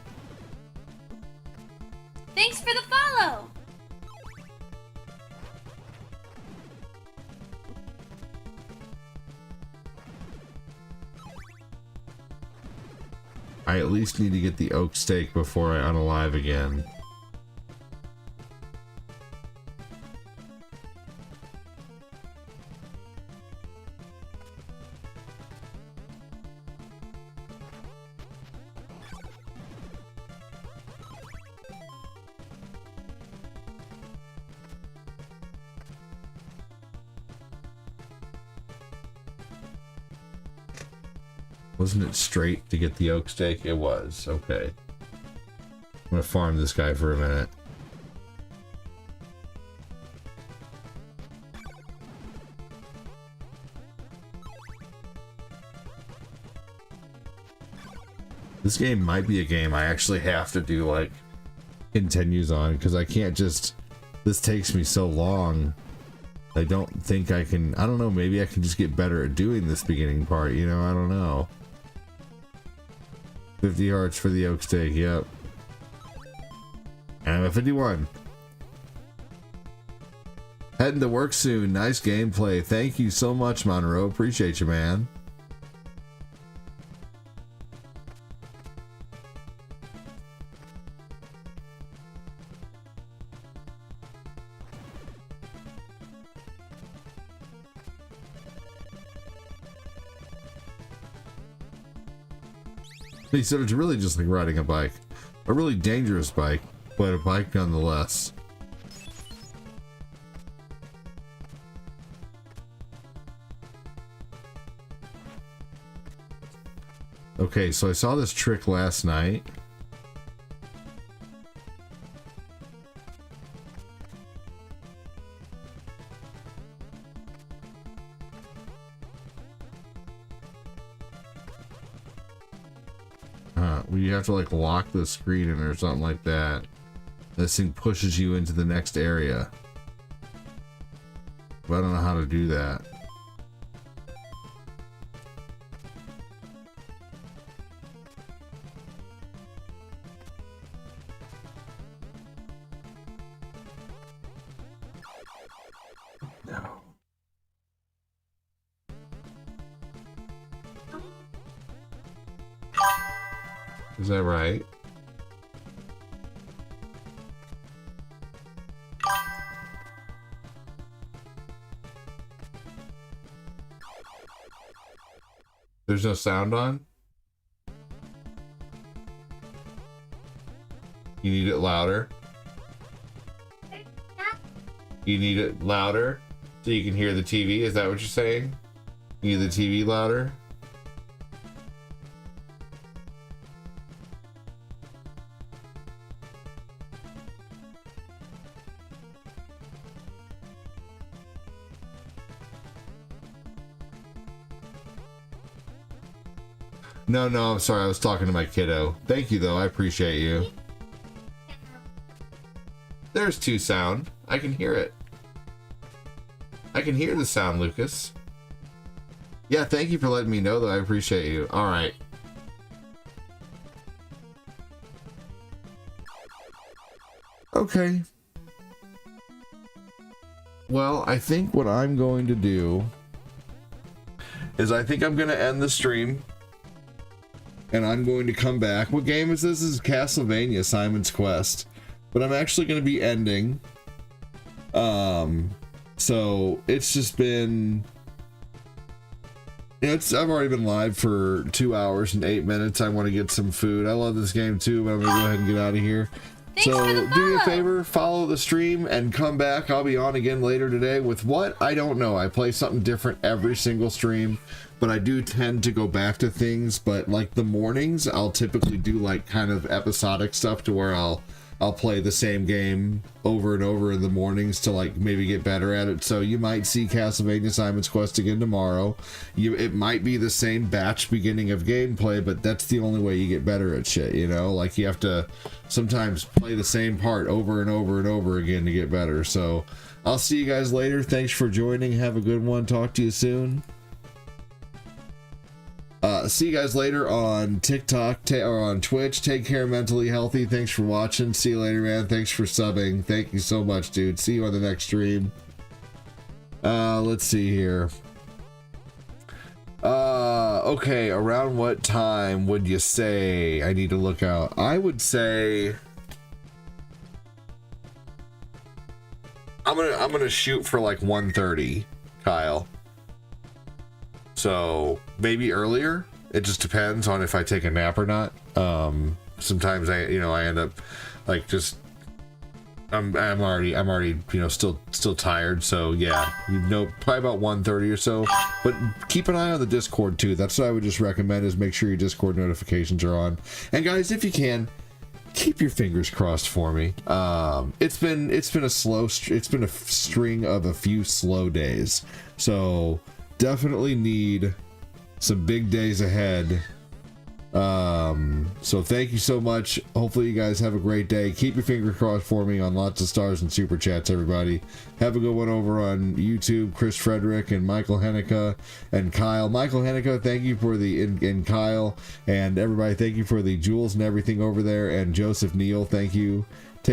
Thanks for the follow. I at least need to get the oak steak before I unalive again. Wasn't it straight to get the oak steak? It was. Okay. I'm gonna farm this guy for a minute. This game might be a game I actually have to do like continues on because I can't just, this takes me so long. I don't think I can, I don't know, maybe I can just get better at doing this beginning part, you know, I don't know. 50 hearts for the oak steak, yep. And I'm at 51. Heading to work soon. Nice gameplay. Thank you so much, Monroe. Appreciate you, man. He said it's really just like riding a bike. A really dangerous bike, but a bike nonetheless. Okay, so I saw this trick last night. Where you have to like lock the screen in or something like that. This thing pushes you into the next area. But I don't know how to do that. No. Is that right? There's no sound on? You need it louder? You need it louder so you can hear the TV? Is that what you're saying? You need the TV louder? No, I'm sorry. I was talking to my kiddo. Thank you, though. I appreciate you. There's 2 sound. I can hear it. I can hear the sound, Lucas. Yeah, thank you for letting me know, though. I appreciate you. All right. Okay. Well, I think what I'm going to do is I think I'm going to end the stream. And I'm going to come back. What game is this? This is Castlevania Simon's Quest. But I'm actually going to be ending. So it's just been... I've already been live for 2 hours and 8 minutes. I want to get some food. I love this game too, but I'm going to go ahead and get out of here. Thanks for the So do me a follow. favor, follow the stream and come back. I'll be on again later today with what? I don't know. I play something different every single stream. But I do tend to go back to things, but like the mornings, I'll typically do like kind of episodic stuff to where I'll play the same game over and over in the mornings to like maybe get better at it. So you might see Castlevania Simon's Quest again tomorrow. It might be the same batch beginning of gameplay, but that's the only way you get better at shit, you know? Like you have to sometimes play the same part over and over and over again to get better. So I'll see you guys later. Thanks for joining. Have a good one. Talk to you soon. See you guys later on TikTok or on Twitch. Take care, mentally healthy. Thanks for watching. See you later, man. Thanks for subbing. Thank you so much, dude. See you on the next stream. Let's see here. Okay, around what time would you say I need to look out? I would say I'm gonna shoot for like 1:30, Kyle. So maybe earlier. It just depends on if I take a nap or not. Sometimes I end up like just I'm already still tired. So yeah, probably about 1:30 or so. But keep an eye on the Discord too. That's what I would just recommend is make sure your Discord notifications are on. And guys, if you can, keep your fingers crossed for me. It's been a string of a few slow days. So definitely need some big days ahead. So thank you so much. Hopefully you guys have a great day. Keep your fingers crossed for me on lots of stars and super chats, everybody. Have a good one over on YouTube. Chris Frederick and Michael Henniker and Kyle. Michael Henniker, thank you for the and Kyle and everybody, thank you for the jewels and everything over there. And Joseph Neal, thank you.